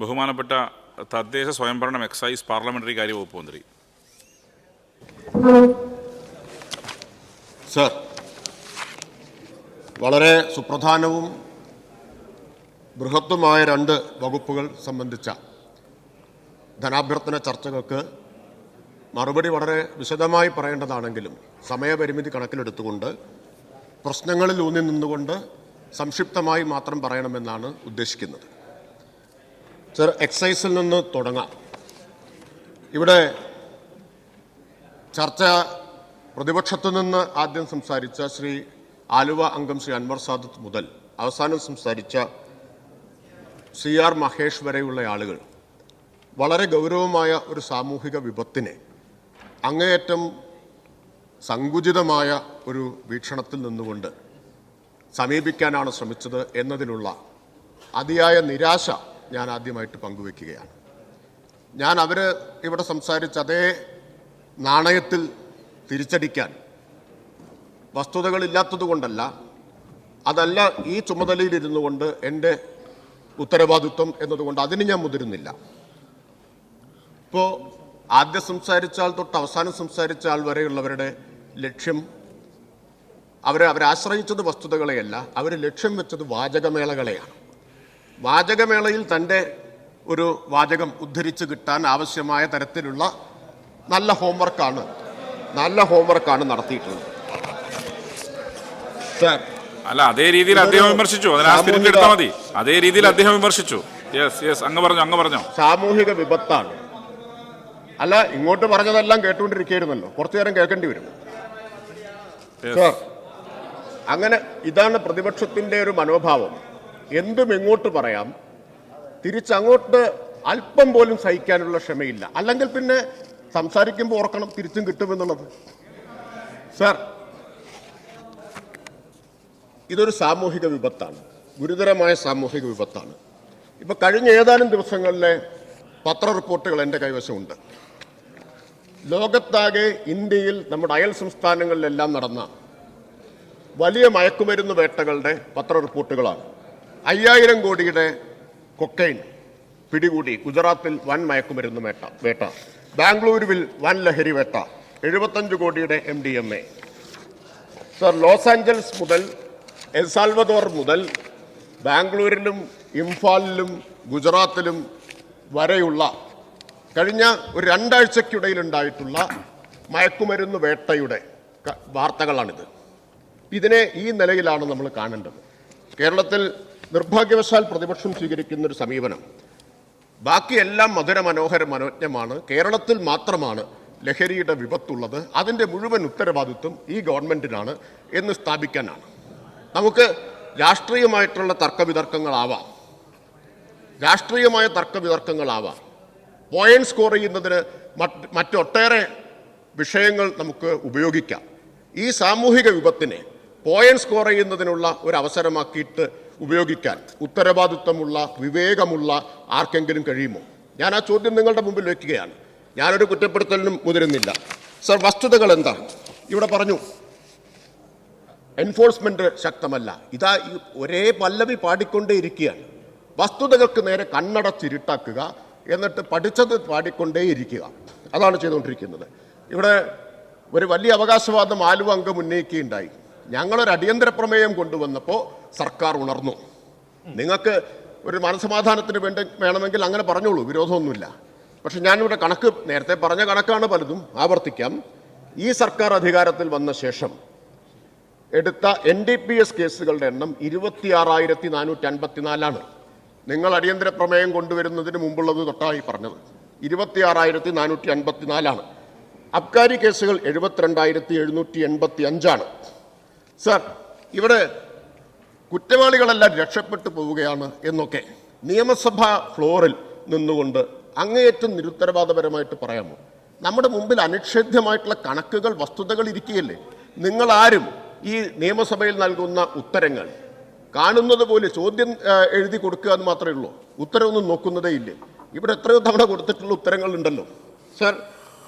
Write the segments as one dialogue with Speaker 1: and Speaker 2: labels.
Speaker 1: ബഹുമാനപ്പെട്ട തദ്ദേശ സ്വയംഭരണം excise parliamentary കാര്യ വകുപ്പ് മന്ത്രി.
Speaker 2: സർ, വളരെ സുപ്രധാനവും ബൃഹത്തുമായ രണ്ട് വകുപ്പുകൾ സംബന്ധിച്ച ധനാഭ്യർത്ഥന ചർച്ചകൾക്ക് മറുപടി വളരെ വിശദമായി പറയേണ്ടതാണെങ്കിലും സമയപരിമിതി കണക്കിലെടുത്തുകൊണ്ട് പ്രശ്നങ്ങളിൽ ഊന്നി നിന്നുകൊണ്ട് സംക്ഷിപ്തമായി മാത്രം പറയണമെന്നാണ് ഉദ്ദേശിക്കുന്നത്. സർ, എക്സൈസിൽ നിന്ന് തുടങ്ങാം. ഇവിടെ ചർച്ച പ്രതിപക്ഷത്തു നിന്ന് ആദ്യം സംസാരിച്ച ശ്രീ ആലുവ അംഗം ശ്രീ അൻവർ സാദത്ത് മുതൽ അവസാനം സംസാരിച്ച CR മഹേഷ് വരെയുള്ള ആളുകൾ വളരെ ഗൗരവമായ ഒരു സാമൂഹിക വിപത്തിനെ അങ്ങേയറ്റം സങ്കുചിതമായ ഒരു വീക്ഷണത്തിൽ നിന്നുകൊണ്ട് സമീപിക്കാനാണ് ശ്രമിച്ചത് എന്നതിലുള്ള അതിയായ നിരാശ ഞാൻ ആദ്യമായിട്ട് പങ്കുവയ്ക്കുകയാണ്. ഞാൻ ഇവിടെ സംസാരിച്ച അതേ നാണയത്തിൽ തിരിച്ചടിക്കാൻ വസ്തുതകളില്ലാത്തതുകൊണ്ടല്ല, അതല്ല ഈ ചുമതലയിലിരുന്നു കൊണ്ട് എൻ്റെ ഉത്തരവാദിത്വം എന്നതുകൊണ്ട് അതിന് ഞാൻ മുതിരുന്നില്ല. ഇപ്പോൾ ആദ്യം സംസാരിച്ച ആൾ തൊട്ട് അവസാനം സംസാരിച്ച ആൾ വരെയുള്ളവരുടെ ലക്ഷ്യം അവരാശ്രയിച്ചത് വസ്തുതകളെയല്ല, അവർ ലക്ഷ്യം വെച്ചത് വാചകമേളകളെയാണ്. വാചകമേളയിൽ തൻ്റെ ഒരു വാചകം ഉദ്ധരിച്ച് കിട്ടാൻ ആവശ്യമായ തരത്തിലുള്ള നല്ല ഹോംവർക്കാണ് നടത്തിയിട്ടുള്ളത്. സർ,
Speaker 1: അല്ല, അതേ രീതിയിൽ അദ്ദേഹം വിമർശിച്ചു. മതി. അതേ രീതിയിൽ അദ്ദേഹം വിമർശിച്ചു. അങ്ങ് പറഞ്ഞോ.
Speaker 2: സാമൂഹിക വിപത്താണ്. അല്ല, ഇങ്ങോട്ട് പറഞ്ഞതെല്ലാം കേട്ടുകൊണ്ടിരിക്കുകയായിരുന്നല്ലോ, കുറച്ചു നേരം കേൾക്കേണ്ടി വരും. സർ, അങ്ങനെ ഇതാണ് പ്രതിപക്ഷത്തിന്റെ ഒരു മനോഭാവം. എന്തും എങ്ങോട്ട് പറയാം, തിരിച്ചങ്ങോട്ട് അല്പം പോലും സഹിക്കാനുള്ള ക്ഷമയില്ല. അല്ലെങ്കിൽ പിന്നെ സംസാരിക്കുമ്പോൾ ഓർക്കണം തിരിച്ചും കിട്ടുമെന്നുള്ളത്. സർ, ഇതൊരു സാമൂഹിക വിപത്താണ്, ഗുരുതരമായ സാമൂഹിക വിപത്താണ്. ഇപ്പൊ കഴിഞ്ഞ ഏതാനും ദിവസങ്ങളിലെ പത്ര റിപ്പോർട്ടുകൾ എൻ്റെ കൈവശമുണ്ട്. ലോകത്താകെ, ഇന്ത്യയിൽ, നമ്മുടെ അയൽ സംസ്ഥാനങ്ങളിലെല്ലാം നടന്ന വലിയ മയക്കുമരുന്ന് വേട്ടകളുടെ പത്ര റിപ്പോർട്ടുകളാണ്. 5000 കോടിയുടെ കൊക്കൈൻ പിടികൂടി. ഗുജറാത്തിൽ വൻ മയക്കുമരുന്ന് വേട്ട. ബാംഗ്ലൂരുവിൽ വൻ ലഹരി വേട്ട. 75 കോടിയുടെ MDMA. സർ, ലോസ് ആഞ്ചൽസ് മുതൽ എൽ സാൽവദോർ മുതൽ ബാംഗ്ലൂരിലും ഇംഫാലിലും ഗുജറാത്തിലും വരെയുള്ള കഴിഞ്ഞ ഒരു 2 ആഴ്ചയ്ക്കിടയിലുണ്ടായിട്ടുള്ള മയക്കുമരുന്ന് വേട്ടയുടെ വാർത്തകളാണിത്. ഇതിനെ ഈ നിലയിലാണ് നമ്മൾ കാണേണ്ടത്. കേരളത്തിൽ നിർഭാഗ്യവശാൽ പ്രതിപക്ഷം സ്വീകരിക്കുന്ന ഒരു സമീപനം, ബാക്കിയെല്ലാം മനോജ്ഞമാണ്, കേരളത്തിൽ മാത്രമാണ് ലഹരിയുടെ വിപത്തുള്ളത്, അതിൻ്റെ മുഴുവൻ ഉത്തരവാദിത്വം ഈ ഗവൺമെൻറ്റിനാണ് എന്ന് സ്ഥാപിക്കാനാണ്. നമുക്ക് രാഷ്ട്രീയമായ തർക്കവിതർക്കങ്ങളാവാം. പോയിന്റ് സ്കോർ ചെയ്യുന്നതിന് മറ്റൊട്ടേറെ വിഷയങ്ങൾ നമുക്ക് ഉപയോഗിക്കാം. ഈ സാമൂഹിക വിപത്തിനെ പോയിന്റ് സ്കോർ ചെയ്യുന്നതിനുള്ള ഒരു അവസരമാക്കിയിട്ട് ഉപയോഗിക്കാൻ ഉത്തരവാദിത്വമുള്ള, വിവേകമുള്ള ആർക്കെങ്കിലും കഴിയുമോ? ഞാൻ ആ ചോദ്യം നിങ്ങളുടെ മുമ്പിൽ വയ്ക്കുകയാണ്. ഞാനൊരു കുറ്റപ്പെടുത്തലിനും മുതിരുന്നില്ല. സർ, വസ്തുതകൾ എന്താണ്? ഇവിടെ പറഞ്ഞു എൻഫോഴ്സ്മെന്റ് ശക്തമല്ല. ഇതാ ഒരേ പല്ലവി പാടിക്കൊണ്ടേയിരിക്കുകയാണ്. വസ്തുതകൾക്ക് നേരെ കണ്ണടച്ചിരുട്ടാക്കുക, എന്നിട്ട് പഠിച്ചത് പാടിക്കൊണ്ടേയിരിക്കുക, അതാണ് ചെയ്തുകൊണ്ടിരിക്കുന്നത്. ഇവിടെ ഒരു വലിയ അവകാശവാദം ആലുവ അംഗം ഉന്നയിക്കുകയുണ്ടായി. ഞങ്ങളൊരു അടിയന്തര പ്രമേയം കൊണ്ടുവന്നപ്പോൾ സർക്കാർ ഉണർന്നു. നിങ്ങൾക്ക് ഒരു മനസ്സമാധാനത്തിന് വേണമെങ്കിൽ അങ്ങനെ പറഞ്ഞോളൂ, വിരോധമൊന്നുമില്ല. പക്ഷെ ഞാനിവിടെ നേരത്തെ പറഞ്ഞ കണക്കാണ്, പലതും ആവർത്തിക്കാം. ഈ സർക്കാർ അധികാരത്തിൽ വന്ന ശേഷം എടുത്ത NDPS കേസുകളുടെ എണ്ണം 26,454. നിങ്ങൾ അടിയന്തര പ്രമേയം കൊണ്ടുവരുന്നതിന് മുമ്പുള്ളത് തൊട്ടായി പറഞ്ഞത് 26,454. അബ്കാരി കേസുകൾ 72,785. സർ, ഇവിടെ കുറ്റവാളികളെല്ലാം രക്ഷപ്പെട്ടു പോവുകയാണ് എന്നൊക്കെ നിയമസഭാ ഫ്ലോറിൽ നിന്നുകൊണ്ട് അങ്ങേയറ്റം നിരുത്തരവാദപരമായിട്ട് പറയാമോ? നമ്മുടെ മുമ്പിൽ അനിഷേധ്യമായിട്ടുള്ള കണക്കുകൾ, വസ്തുതകൾ ഇരിക്കുകയല്ലേ. നിങ്ങളാരും ഈ നിയമസഭയിൽ നൽകുന്ന ഉത്തരങ്ങൾ കാണുന്നത് പോലെ ചോദ്യം എഴുതി കൊടുക്കുക എന്ന് മാത്രമേ ഉള്ളൂ, ഉത്തരവൊന്നും നോക്കുന്നതേ ഇല്ലേ. ഇവിടെ എത്രയോ തവണ കൊടുത്തിട്ടുള്ള ഉത്തരങ്ങൾ ഉണ്ടല്ലോ. സർ,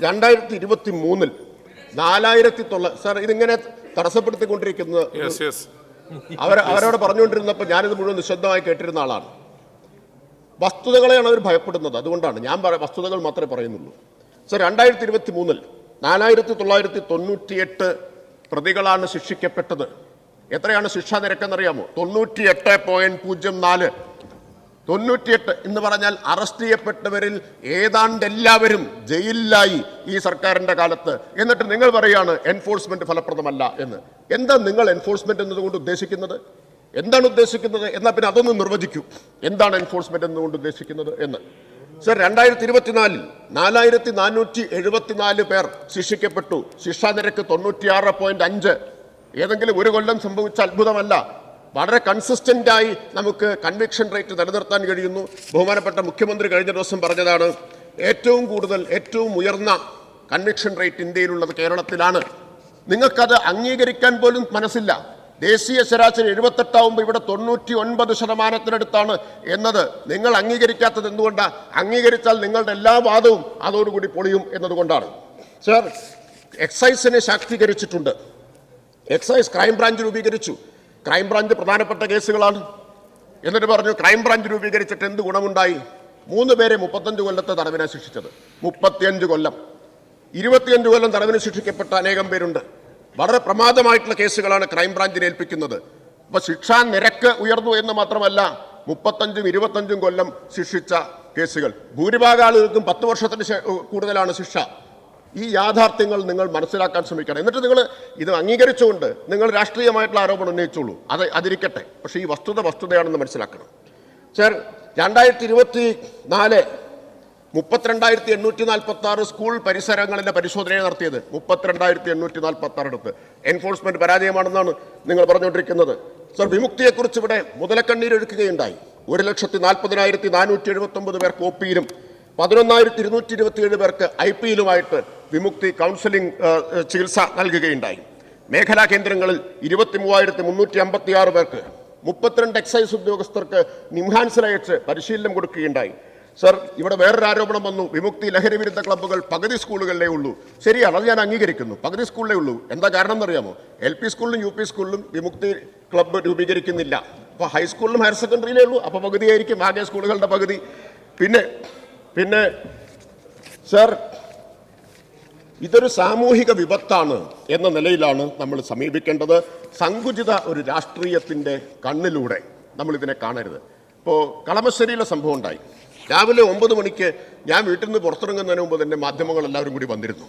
Speaker 2: 2023 4,900. സർ, ഇതിങ്ങനെ തടസ്സപ്പെടുത്തിക്കൊണ്ടിരിക്കുന്നത് അവരോട് പറഞ്ഞുകൊണ്ടിരുന്നപ്പോൾ ഞാനിത് മുഴുവൻ നിശബ്ദമായി കേട്ടിരുന്ന ആളാണ്. വസ്തുതകളെയാണ് അവർ ഭയപ്പെടുന്നത്. അതുകൊണ്ടാണ് ഞാൻ വസ്തുതകൾ മാത്രമേ പറയുന്നുള്ളൂ. സർ, 2023 4998 പ്രതികളാണ് ശിക്ഷിക്കപ്പെട്ടത്. എത്രയാണ് ശിക്ഷാ നിരക്കെന്നറിയാമോ? 98.04. 98 എന്ന് പറഞ്ഞാൽ അറസ്റ്റ് ചെയ്യപ്പെട്ടവരിൽ ഏതാണ്ട് എല്ലാവരും ജയിലിലായി ഈ സർക്കാരിന്റെ കാലത്ത്. എന്നിട്ട് നിങ്ങൾ പറയാണ് എൻഫോഴ്സ്മെന്റ് ഫലപ്രദമല്ല എന്ന്. എന്താ നിങ്ങൾ എൻഫോഴ്സ്മെന്റ് എന്നതുകൊണ്ട് ഉദ്ദേശിക്കുന്നത്? എന്താണ് ഉദ്ദേശിക്കുന്നത്? എന്നാൽ പിന്നെ അതൊന്ന് നിർവചിക്കൂ. എന്താണ് എൻഫോഴ്സ്മെന്റ് എന്നുകൊണ്ട് ഉദ്ദേശിക്കുന്നത് എന്ന്. സർ, 2024 4474 പേർ ശിക്ഷിക്കപ്പെട്ടു. ശിക്ഷാ നിരക്ക് 96.5. ഏതെങ്കിലും ഒരു കൊല്ലം സംഭവിച്ച അത്ഭുതമല്ല. വളരെ കൺസിസ്റ്റന്റായി നമുക്ക് കൺവിക്ഷൻ റേറ്റ് നിലനിർത്താൻ കഴിയുന്നു. ബഹുമാനപ്പെട്ട മുഖ്യമന്ത്രി കഴിഞ്ഞ ദിവസം പറഞ്ഞതാണ്, ഏറ്റവും ഉയർന്ന കൺവിക്ഷൻ റേറ്റ് ഇന്ത്യയിലുള്ളത് കേരളത്തിലാണ്. നിങ്ങൾക്കത് അംഗീകരിക്കാൻ പോലും മനസ്സില്ല. ദേശീയ ശരാശരി 78 ആവുമ്പോൾ ഇവിടെ 99% എന്നത് നിങ്ങൾ അംഗീകരിക്കാത്തത് എന്തുകൊണ്ടാണ്? അംഗീകരിച്ചാൽ നിങ്ങളുടെ എല്ലാ വാദവും അതോടുകൂടി പൊളിയും എന്നതുകൊണ്ടാണ്. സർ, എക്സൈസിനെ ശാക്തീകരിച്ചിട്ടുണ്ട്. എക്സൈസ് ക്രൈംബ്രാഞ്ച് രൂപീകരിച്ചു. ക്രൈംബ്രാഞ്ച് പ്രധാനപ്പെട്ട കേസുകളാണ്. എന്നിട്ട് പറഞ്ഞു ക്രൈംബ്രാഞ്ച് രൂപീകരിച്ചിട്ട് എന്ത് ഗുണമുണ്ടായി? 3 പേരെ 35 കൊല്ലത്തെ തടവിനെ ശിക്ഷിച്ചത്. 35 കൊല്ലം, 25 കൊല്ലം തടവിന് ശിക്ഷിക്കപ്പെട്ട അനേകം പേരുണ്ട്. വളരെ പ്രമാദമായിട്ടുള്ള കേസുകളാണ് ക്രൈംബ്രാഞ്ചിനെ ഏൽപ്പിക്കുന്നത്. അപ്പൊ ശിക്ഷാ നിരക്ക് ഉയർന്നു എന്ന് മാത്രമല്ല, 35 25 കൊല്ലം ശിക്ഷിച്ച കേസുകൾ. ഭൂരിഭാഗം ആളുകൾക്കും 10 വർഷത്തിന് കൂടുതലാണ് ശിക്ഷ. ഈ യാഥാർത്ഥ്യങ്ങൾ നിങ്ങൾ മനസ്സിലാക്കാൻ ശ്രമിക്കണം. എന്നിട്ട് നിങ്ങൾ ഇത് അംഗീകരിച്ചുകൊണ്ട് നിങ്ങൾ രാഷ്ട്രീയമായിട്ടുള്ള ആരോപണം ഉന്നയിച്ചോളൂ, അതിരിക്കട്ടെ. പക്ഷേ ഈ വസ്തുതയാണെന്ന് മനസ്സിലാക്കണം. സർ, 2024 32,846 സ്കൂൾ പരിസരങ്ങളിലെ പരിശോധനയാണ് നടത്തിയത്. 32,846 അടുത്ത് എൻഫോഴ്സ്മെന്റ് പരാജയമാണെന്നാണ് നിങ്ങൾ പറഞ്ഞുകൊണ്ടിരിക്കുന്നത്. സർ, വിമുക്തിയെക്കുറിച്ച് ഇവിടെ മുതലക്കണ്ണീരൊഴുക്കുകയുണ്ടായി. 1,40,479 പേർക്ക് ഒ പിയിലും 11,227 പേർക്ക് IP-യിലുമായിട്ട് വിമുക്തി കൗൺസിലിംഗ് ചികിത്സ നൽകുകയുണ്ടായി. മേഖലാ കേന്ദ്രങ്ങളിൽ 23,356 പേർക്ക്, 32 എക്സൈസ് ഉദ്യോഗസ്ഥർക്ക് നിംഹാൻസിൽ അയച്ച് പരിശീലനം കൊടുക്കുകയുണ്ടായി. സർ, ഇവിടെ വേറൊരു ആരോപണം വന്നു, വിമുക്തി ലഹരി വിരുദ്ധ ക്ലബ്ബുകൾ പകുതി സ്കൂളുകളിലേ ഉള്ളൂ. ശരിയാണ്, അത് ഞാൻ അംഗീകരിക്കുന്നു, പകുതി സ്കൂളിലേ ഉള്ളൂ. എന്താ കാരണം എന്നറിയാമോ? LP സ്കൂളിലും UP സ്കൂളിലും വിമുക്തി ക്ലബ്ബ് രൂപീകരിക്കുന്നില്ല. അപ്പോൾ ഹൈസ്കൂളിലും ഹയർ സെക്കൻഡറിയിലേ ഉള്ളൂ. അപ്പോൾ പകുതിയായിരിക്കും, ആകെ സ്കൂളുകളുടെ പകുതി. പിന്നെ സർ, ഇതൊരു സാമൂഹിക വിപത്താണ് എന്ന നിലയിലാണ് നമ്മൾ സമീപിക്കേണ്ടത്. സങ്കുചിത ഒരു രാഷ്ട്രീയത്തിൻ്റെ കണ്ണിലൂടെ നമ്മൾ ഇതിനെ കാണരുത്. ഇപ്പോൾ കളമശ്ശേരിയിലെ സംഭവം ഉണ്ടായി. രാവിലെ 9 മണിക്ക് ഞാൻ വീട്ടിൽ നിന്ന് പുറത്തിറങ്ങുന്നതിന് മുമ്പ് തന്നെ മാധ്യമങ്ങളെല്ലാവരും കൂടി വന്നിരുന്നു.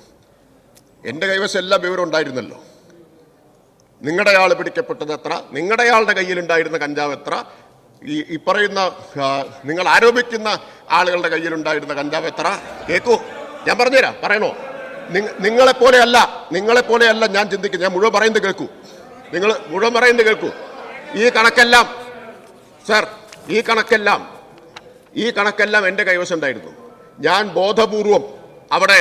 Speaker 2: എൻ്റെ കൈവശം എല്ലാ വിവരം ഉണ്ടായിരുന്നല്ലോ. നിങ്ങളുടെ ആൾ പിടിക്കപ്പെട്ടത് എത്ര, നിങ്ങളുടെ ആളുടെ കയ്യിലുണ്ടായിരുന്ന കഞ്ചാവ് എത്ര, ഈ പറയുന്ന നിങ്ങൾ ആരോപിക്കുന്ന ആളുകളുടെ കയ്യിലുണ്ടായിരുന്ന കഞ്ചാവ് എത്ര, കേൾക്കൂ, ഞാൻ പറഞ്ഞുതരാം. പറയണോ? നിങ്ങളെപ്പോലെയല്ല ഞാൻ ചിന്തിക്കുന്നത്. ഞാൻ മുഴുവൻ പറയുന്നത് കേൾക്കൂ, നിങ്ങൾ മുഴുവൻ പറയുന്നത് കേൾക്കൂ. ഈ കണക്കെല്ലാം സർ, ഈ കണക്കെല്ലാം എൻ്റെ കൈവശം ഉണ്ടായിരുന്നു. ഞാൻ ബോധപൂർവം അവിടെ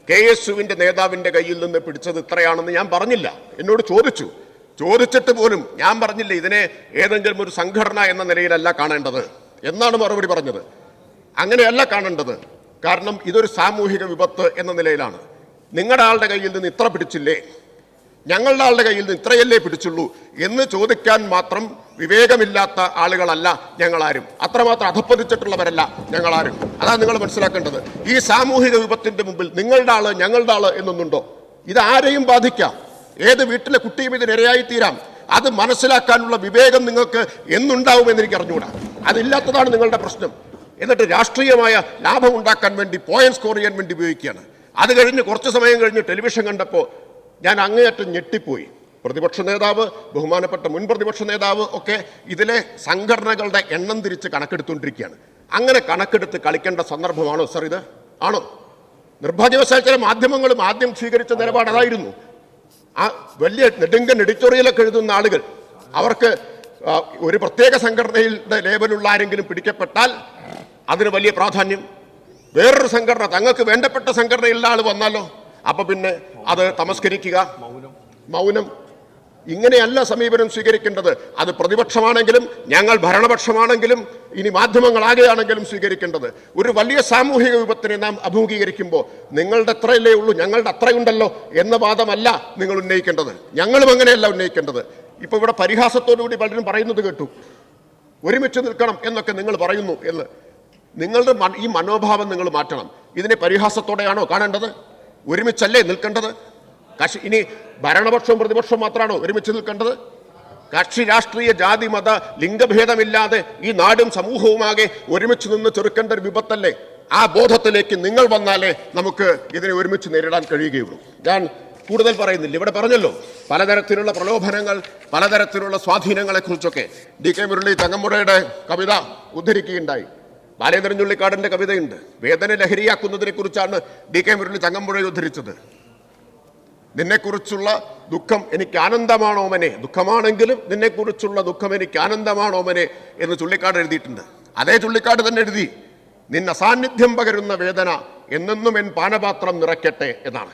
Speaker 2: KSUവിൻ്റെ നേതാവിൻ്റെ കയ്യിൽ നിന്ന് പിടിച്ചത് ഇത്രയാണെന്ന് ഞാൻ പറഞ്ഞില്ല. എന്നോട് ചോദിച്ചിട്ട് പോലും ഞാൻ പറഞ്ഞില്ല ഇതിനെ ഏതെങ്കിലും ഒരു സംഘടന എന്ന നിലയിലല്ല കാണേണ്ടത് എന്നാണ് മറുപടി പറഞ്ഞത്. അങ്ങനെയല്ല കാണേണ്ടത്. കാരണം ഇതൊരു സാമൂഹിക വിപത്ത് എന്ന നിലയിലാണ്. നിങ്ങളുടെ ആളുടെ കയ്യിൽ നിന്ന് ഇത്ര പിടിച്ചില്ലേ, ഞങ്ങളുടെ ആളുടെ കയ്യിൽ നിന്ന് ഇത്രയല്ലേ പിടിച്ചുള്ളൂ എന്ന് ചോദിക്കാൻ മാത്രം വിവേകമില്ലാത്ത ആളുകളല്ല ഞങ്ങളാരും. അത്രമാത്രം അധപ്പതിച്ചിട്ടുള്ളവരല്ല ഞങ്ങളാരും. അതാണ് നിങ്ങൾ മനസ്സിലാക്കേണ്ടത്. ഈ സാമൂഹിക വിപത്തിന്റെ മുമ്പിൽ നിങ്ങളുടെ ആള് ഞങ്ങളുടെ ആള് എന്നൊന്നുണ്ടോ? ഇത് ആരെയും ബാധിക്കാം. ഏത് വീട്ടിലെ കുട്ടിയും ഇതിനിരയായി തീരാം. അത് മനസ്സിലാക്കാനുള്ള വിവേകം നിങ്ങൾക്ക് എന്നുണ്ടാവുമെന്ന് എനിക്ക് അറിഞ്ഞുകൂടാ. അതില്ലാത്തതാണ് നിങ്ങളുടെ പ്രശ്നം. എന്നിട്ട് രാഷ്ട്രീയമായ ലാഭം ഉണ്ടാക്കാൻ വേണ്ടി, പോയിന്റ് സ്കോർ ചെയ്യാൻ വേണ്ടി ഉപയോഗിക്കുകയാണ്. അത് കഴിഞ്ഞ് കുറച്ച് സമയം കഴിഞ്ഞ് ടെലിവിഷൻ കണ്ടപ്പോൾ ഞാൻ അങ്ങേയറ്റം ഞെട്ടിപ്പോയി. പ്രതിപക്ഷ നേതാവ്, ബഹുമാനപ്പെട്ട മുൻ പ്രതിപക്ഷ നേതാവ് ഒക്കെ ഇതിലെ സംഘടനകളുടെ എണ്ണം തിരിച്ച് കണക്കെടുത്തുകൊണ്ടിരിക്കുകയാണ്. അങ്ങനെ കണക്കെടുത്ത് കളിക്കേണ്ട സന്ദർഭമാണോ സർ ഇത്? ആണോ? നിർഭാഗ്യവശാൽ ചില മാധ്യമങ്ങളും ആദ്യം സ്വീകരിച്ച നിലപാട് അതായിരുന്നു. ആ വലിയ നെടുങ്കൻ എഡിറ്റോറിയലൊക്കെ എഴുതുന്ന ആളുകൾ, അവർക്ക് ഒരു പ്രത്യേക സംഘടനയുടെ ലേബലുള്ള ആരെങ്കിലും പിടിക്കപ്പെട്ടാൽ അതിന് വലിയ പ്രാധാന്യം. വേറൊരു സംഘടന, തങ്ങൾക്ക് വേണ്ടപ്പെട്ട സംഘടനയിലുള്ള ആൾ വന്നാലോ അപ്പൊ പിന്നെ അത് തമസ്കരിക്കുക, മൗനം. ഇങ്ങനെയല്ല സമീപനം സ്വീകരിക്കേണ്ടത്. അത് പ്രതിപക്ഷമാണെങ്കിലും ഞങ്ങൾ ഭരണപക്ഷമാണെങ്കിലും ഇനി മാധ്യമങ്ങളാകെയാണെങ്കിലും സ്വീകരിക്കേണ്ടത്. ഒരു വലിയ സാമൂഹിക വിപത്തിനെ നാം അഭിമുഖീകരിക്കുമ്പോൾ നിങ്ങളുടെ എത്രയല്ലേ ഉള്ളൂ, ഞങ്ങളുടെ അത്രയുണ്ടല്ലോ എന്ന വാദമല്ല നിങ്ങൾ ഉന്നയിക്കേണ്ടത്. ഞങ്ങളും അങ്ങനെയല്ല ഉന്നയിക്കേണ്ടത്. ഇപ്പൊ ഇവിടെ പരിഹാസത്തോടുകൂടി പലരും പറയുന്നത് കേട്ടു, ഒരുമിച്ച് നിൽക്കണം എന്നൊക്കെ നിങ്ങൾ പറയുന്നു എന്ന് നിങ്ങളുടെ ഈ മനോഭാവം നിങ്ങൾ മാറ്റണം. ഇതിനെ പരിഹാസത്തോടെയാണോ കാണേണ്ടത്? ഒരുമിച്ചല്ലേ നിൽക്കേണ്ടത്? ഇനി ഭരണപക്ഷവും പ്രതിപക്ഷവും മാത്രമാണോ ഒരുമിച്ച് നിൽക്കേണ്ടത്? കക്ഷി രാഷ്ട്രീയ ജാതി മത ലിംഗഭേദമില്ലാതെ ഈ നാടും സമൂഹവുമാകെ ഒരുമിച്ച് നിന്ന് ചെറുക്കേണ്ട ഒരു വിപത്തല്ലേ? ആ ബോധത്തിലേക്ക് നിങ്ങൾ വന്നാലേ നമുക്ക് ഇതിനെ ഒരുമിച്ച് നേരിടാൻ കഴിയുകയുള്ളൂ. ഞാൻ കൂടുതൽ പറയുന്നില്ല. ഇവിടെ പറഞ്ഞല്ലോ പലതരത്തിലുള്ള പ്രലോഭനങ്ങൾ, പലതരത്തിലുള്ള സ്വാധീനങ്ങളെ കുറിച്ചൊക്കെ DK മുരളി തങ്ങമ്പുഴയുടെ കവിത ഉദ്ധരിക്കുകയുണ്ടായി. ബാലേന്ദ്രൻ ചുള്ളിക്കാടിന്റെ കവിതയുണ്ട്. വേദന ലഹരിയാക്കുന്നതിനെ കുറിച്ചാണ് DK മുരളി തങ്ങമ്പുഴയെ ഉദ്ധരിച്ചത്. നിന്നെക്കുറിച്ചുള്ള ദുഃഖം എനിക്ക് ആനന്ദമാണോമനെ, ദുഃഖമാണെങ്കിലും നിന്നെക്കുറിച്ചുള്ള ദുഃഖം എനിക്ക് ആനന്ദമാണോമനെ എന്ന് ചുള്ളിക്കാട് എഴുതിയിട്ടുണ്ട്. അതേ ചുള്ളിക്കാട് തന്നെ എഴുതി, നിന്ന അസാന്നിധ്യം പകരുന്ന വേദന എന്നെന്നും എൻ പാനപാത്രം നിറയ്ക്കട്ടെ എന്നാണ്.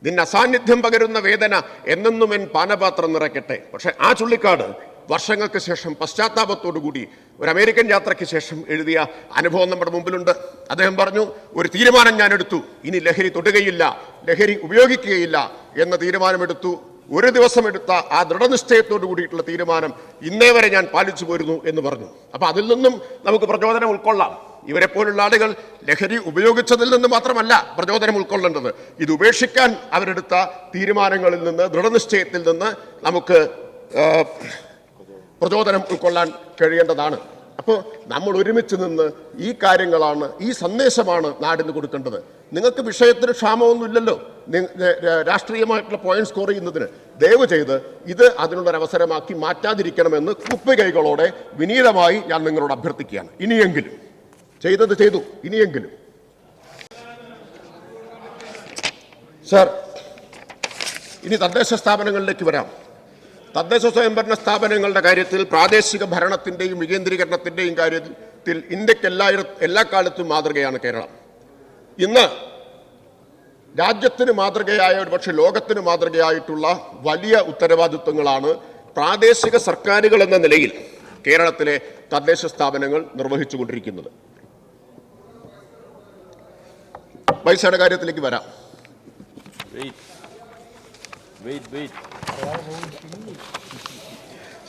Speaker 2: നിന്ന അസാന്നിധ്യം പകരുന്ന വേദന എന്നെന്നും എൻ പാനപാത്രം നിറയ്ക്കട്ടെ. പക്ഷെ ആ ചുള്ളിക്കാട് വർഷങ്ങൾക്ക് ശേഷം പശ്ചാത്താപത്തോടുകൂടി ഒരു അമേരിക്കൻ യാത്രയ്ക്ക് ശേഷം എഴുതിയ അനുഭവം നമ്മുടെ മുമ്പിലുണ്ട്. അദ്ദേഹം പറഞ്ഞു, ഒരു തീരുമാനം ഞാൻ എടുത്തു, ഇനി ലഹരി തൊടുകയില്ല, ലഹരി ഉപയോഗിക്കുകയില്ല എന്ന തീരുമാനമെടുത്തു. ഒരു ദിവസം എടുത്ത ആ ദൃഢനിശ്ചയത്തോടു കൂടിയിട്ടുള്ള തീരുമാനം ഇന്നേ വരെ ഞാൻ പാലിച്ചു പോരുന്നു എന്ന് പറഞ്ഞു. അപ്പൊ അതിൽ നിന്നും നമുക്ക് പ്രചോദനം ഉൾക്കൊള്ളാം. ഇവരെ പോലുള്ള ആളുകൾ ലഹരി ഉപയോഗിച്ചതിൽ നിന്ന് മാത്രമല്ല പ്രചോദനം ഉൾക്കൊള്ളേണ്ടത്, ഇത് ഉപേക്ഷിക്കാൻ അവരെടുത്ത തീരുമാനങ്ങളിൽ നിന്ന്, ദൃഢനിശ്ചയത്തിൽ നിന്ന് നമുക്ക് പ്രചോദനം ഉൾക്കൊള്ളാൻ കഴിയേണ്ടതാണ്. അപ്പോൾ നമ്മൾ ഒരുമിച്ച് നിന്ന് ഈ കാര്യങ്ങളാണ്, ഈ സന്ദേശമാണ് നാടിന് കൊടുക്കേണ്ടത്. നിങ്ങൾക്ക് വിഷയത്തിന് ക്ഷാമമൊന്നുമില്ലല്ലോ രാഷ്ട്രീയമായിട്ടുള്ള പോയിന്റ് സ്കോർ ചെയ്യുന്നതിന്. ദയവ് ചെയ്ത് ഇത് അതിനുള്ളൊരവസരമാക്കി മാറ്റാതിരിക്കണമെന്ന് കുപ്പികൈകളോടെ വിനീതമായി ഞാൻ നിങ്ങളോട് അഭ്യർത്ഥിക്കുകയാണ്. ഇനിയെങ്കിലും ചെയ്തത് ചെയ്തു, ഇനിയെങ്കിലും. സർ, ഇനി തദ്ദേശ സ്ഥാപനങ്ങളിലേക്ക് വരാം. തദ്ദേശ സ്വയംഭരണ സ്ഥാപനങ്ങളുടെ കാര്യത്തിൽ പ്രാദേശിക ഭരണത്തിൻ്റെയും വികേന്ദ്രീകരണത്തിൻ്റെയും കാര്യത്തിൽ ഇന്ത്യക്ക് എല്ലാ കാലത്തും മാതൃകയാണ് കേരളം. ഇന്ന് രാജ്യത്തിന് മാതൃകയായ, ഒരുപക്ഷെ ലോകത്തിന് മാതൃകയായിട്ടുള്ള വലിയ ഉത്തരവാദിത്വങ്ങളാണ് പ്രാദേശിക സർക്കാരുകൾ എന്ന നിലയിൽ കേരളത്തിലെ തദ്ദേശ സ്ഥാപനങ്ങൾ നിർവഹിച്ചുകൊണ്ടിരിക്കുന്നത്. പൈസയുടെ കാര്യത്തിലേക്ക് വരാം.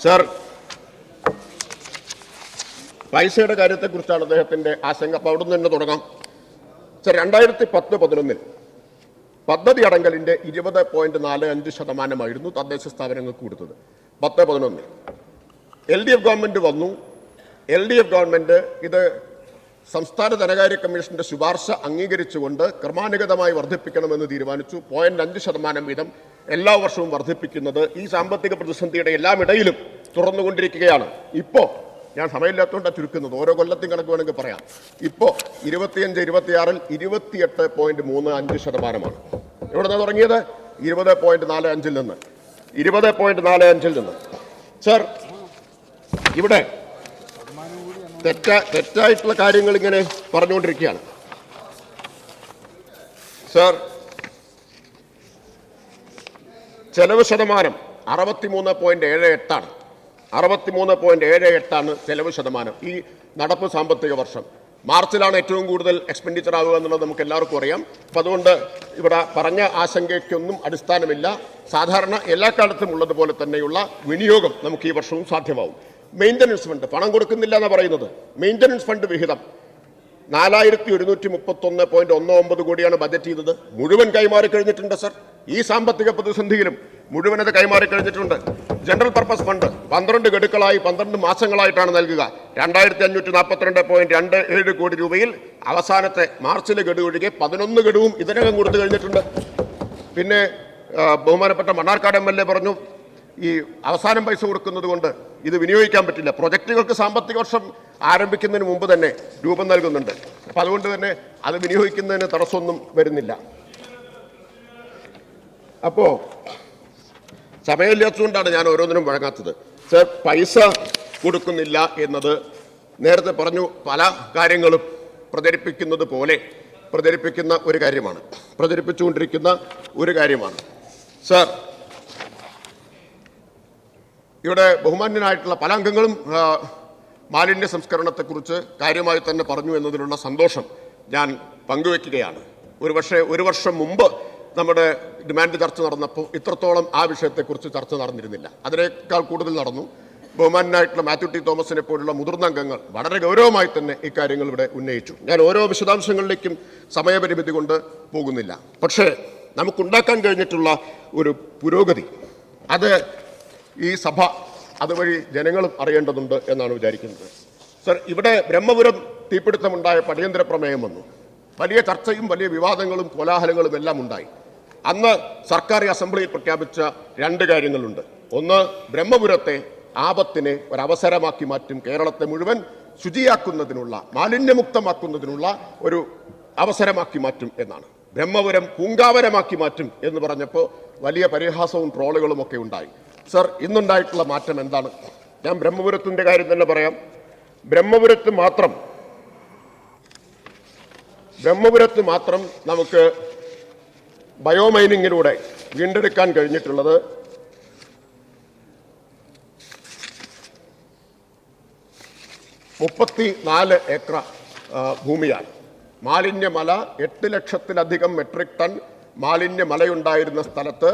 Speaker 2: സർ, പൈസയുടെ കാര്യത്തെക്കുറിച്ചാണ് അദ്ദേഹത്തിന്റെ ആശങ്ക. അപ്പൊ അവിടെ നിന്ന് തന്നെ തുടങ്ങാം. സർ, 2010-11 പദ്ധതി അടങ്കലിന്റെ 20.45% തദ്ദേശ സ്ഥാപനങ്ങൾക്ക് കൊടുത്തത്. 10-11 LDF ഗവൺമെന്റ് വന്നു. LDF ഗവൺമെന്റ് ഇത് സംസ്ഥാന ധനകാര്യ കമ്മീഷന്റെ ശുപാർശ അംഗീകരിച്ചുകൊണ്ട് ക്രമാനുഗതമായി വർദ്ധിപ്പിക്കണമെന്ന് തീരുമാനിച്ചു. 0.5% വീതം എല്ലാ വർഷവും വർദ്ധിപ്പിക്കുന്നത് ഈ സാമ്പത്തിക പ്രതിസന്ധിയുടെ എല്ലാം ഇടയിലും തുറന്നുകൊണ്ടിരിക്കുകയാണ്. ഇപ്പോൾ ഞാൻ സമയമില്ലാത്തതുകൊണ്ടാണ് ചുരുക്കുന്നത്, ഓരോ കൊല്ലത്തെയും കണക്ക് വേണമെങ്കിൽ പറയാം. ഇപ്പോൾ 25-26 28.35% എവിടെ നിന്ന് തുടങ്ങിയത്? 20.45 നിന്ന് 20.45 നിന്ന്. സർ, ഇവിടെ തെറ്റായിട്ടുള്ള കാര്യങ്ങൾ ഇങ്ങനെ പറഞ്ഞുകൊണ്ടിരിക്കുകയാണ്. സർ, ചെലവ് ശതമാനം 63.78 63.78 ചെലവ് ശതമാനം ഈ നടപ്പ് സാമ്പത്തിക വർഷം. മാർച്ചിലാണ് ഏറ്റവും കൂടുതൽ എക്സ്പെൻഡിച്ചർ ആവുക എന്നുള്ളത് നമുക്ക് എല്ലാവർക്കും അറിയാം. അപ്പം അതുകൊണ്ട് ഇവിടെ പറഞ്ഞ ആശങ്കയ്ക്കൊന്നും അടിസ്ഥാനമില്ല. സാധാരണ എല്ലാ കാലത്തും ഉള്ളതുപോലെ തന്നെയുള്ള വിനിയോഗം നമുക്ക് ഈ വർഷവും സാധ്യമാവും. മെയിൻ്റനൻസ് ഫണ്ട് പണം കൊടുക്കുന്നില്ല എന്നാണ് പറയുന്നത്. മെയിൻ്റനൻസ് ഫണ്ട് വിഹിതം 4131.19 കോടിയാണ് ബജറ്റ് ചെയ്തത്. മുഴുവൻ കൈമാറി കഴിഞ്ഞിട്ടുണ്ട് സർ. ഈ സാമ്പത്തിക പ്രതിസന്ധിയിലും മുഴുവൻ അത് കൈമാറി കഴിഞ്ഞിട്ടുണ്ട്. ജനറൽ പർപ്പസ് ഫണ്ട് 12 ഗഡുക്കളായി 12 മാസങ്ങളായിട്ടാണ് നൽകുക. 2542.27 കോടി രൂപയിൽ അവസാനത്തെ മാർച്ചിലെ ഗഡു ഒഴികെ 11 ഗഡുവും ഇതിനകം കൊടുത്തു കഴിഞ്ഞിട്ടുണ്ട്. പിന്നെ ബഹുമാനപ്പെട്ട മണ്ണാർക്കാട് MLA പറഞ്ഞു, ഈ അവസാനം പൈസ കൊടുക്കുന്നത് കൊണ്ട് ഇത് വിനിയോഗിക്കാൻ പറ്റില്ല. പ്രൊജക്റ്റുകൾക്ക് സാമ്പത്തിക വർഷം ആരംഭിക്കുന്നതിന് മുമ്പ് തന്നെ രൂപം നൽകുന്നുണ്ട്. അപ്പം അതുകൊണ്ട് തന്നെ അത് വിനിയോഗിക്കുന്നതിന് തടസ്സമൊന്നും വരുന്നില്ല. അപ്പോൾ സമയമില്ലാത്തതുകൊണ്ടാണ് ഞാൻ ഓരോന്നിനും വഴങ്ങാത്തത്. സർ, പൈസ കൊടുക്കുന്നില്ല എന്നത് നേരത്തെ പറഞ്ഞു പല കാര്യങ്ങളും പ്രചരിപ്പിക്കുന്നത് പോലെ പ്രചരിപ്പിക്കുന്ന ഒരു കാര്യമാണ്, പ്രചരിപ്പിച്ചുകൊണ്ടിരിക്കുന്ന ഒരു കാര്യമാണ്. സർ, ഇവിടെ ബഹുമാന്യനായിട്ടുള്ള പല അംഗങ്ങളും മാലിന്യ സംസ്കരണത്തെക്കുറിച്ച് കാര്യമായി തന്നെ പറഞ്ഞു എന്നതിലുള്ള സന്തോഷം ഞാൻ പങ്കുവെക്കുകയാണ്. ഒരു വർഷം മുമ്പ് നമ്മുടെ ഡിമാൻഡ് ചർച്ച നടന്നപ്പോൾ ഇത്രത്തോളം ആ വിഷയത്തെക്കുറിച്ച് ചർച്ച നടന്നിരുന്നില്ല. അതിനേക്കാൾ കൂടുതൽ നടന്നു. ബഹുമാനായിട്ടുള്ള മാത്യു ടി തോമസിനെ പോലുള്ള മുതിർന്ന അംഗങ്ങൾ വളരെ ഗൗരവമായി തന്നെ ഇക്കാര്യങ്ങൾ ഇവിടെ ഉന്നയിച്ചു. ഞാൻ ഓരോ വിശദാംശങ്ങളിലേക്കും സമയപരിമിതി കൊണ്ട് പോകുന്നില്ല. പക്ഷേ നമുക്കുണ്ടാക്കാൻ കഴിഞ്ഞിട്ടുള്ള ഒരു പുരോഗതി അത് ഈ സഭ അതുവഴി ജനങ്ങളും അറിയേണ്ടതുണ്ട് എന്നാണ് വിചാരിക്കുന്നത്. സർ, ഇവിടെ ബ്രഹ്മപുരം തീപിടുത്തമുണ്ടായ അടിയന്തര പ്രമേയം വന്നു. വലിയ ചർച്ചയും വലിയ വിവാദങ്ങളും കോലാഹലങ്ങളും എല്ലാം ഉണ്ടായി. അന്ന് സർക്കാർ അസംബ്ലിയിൽ പ്രഖ്യാപിച്ച രണ്ട് കാര്യങ്ങളുണ്ട്. ഒന്ന്, ബ്രഹ്മപുരത്തെ ആപത്തിനെ ഒരവസരമാക്കി മാറ്റും, കേരളത്തെ മുഴുവൻ ശുചിയാക്കുന്നതിനുള്ള, മാലിന്യമുക്തമാക്കുന്നതിനുള്ള ഒരു അവസരമാക്കി മാറ്റും എന്നാണ്. ബ്രഹ്മപുരം പൂങ്കാവനമാക്കി മാറ്റും എന്ന് പറഞ്ഞപ്പോൾ വലിയ പരിഹാസവും ട്രോളുകളും ഒക്കെ ഉണ്ടായി. സർ, ഇന്നുണ്ടായിട്ടുള്ള മാറ്റം എന്താണ്? ഞാൻ ബ്രഹ്മപുരത്തിൻ്റെ കാര്യം തന്നെ പറയാം. ബ്രഹ്മപുരത്ത് മാത്രം നമുക്ക് ബയോമൈനിങ്ങിലൂടെ വീണ്ടെടുക്കാൻ കഴിഞ്ഞിട്ടുള്ളത് 34 ഏക്കർ ഭൂമിയാണ്. മാലിന്യമല 8 ലക്ഷത്തിലധികം മെട്രിക് ടൺ മാലിന്യമലയുണ്ടായിരുന്ന സ്ഥലത്ത്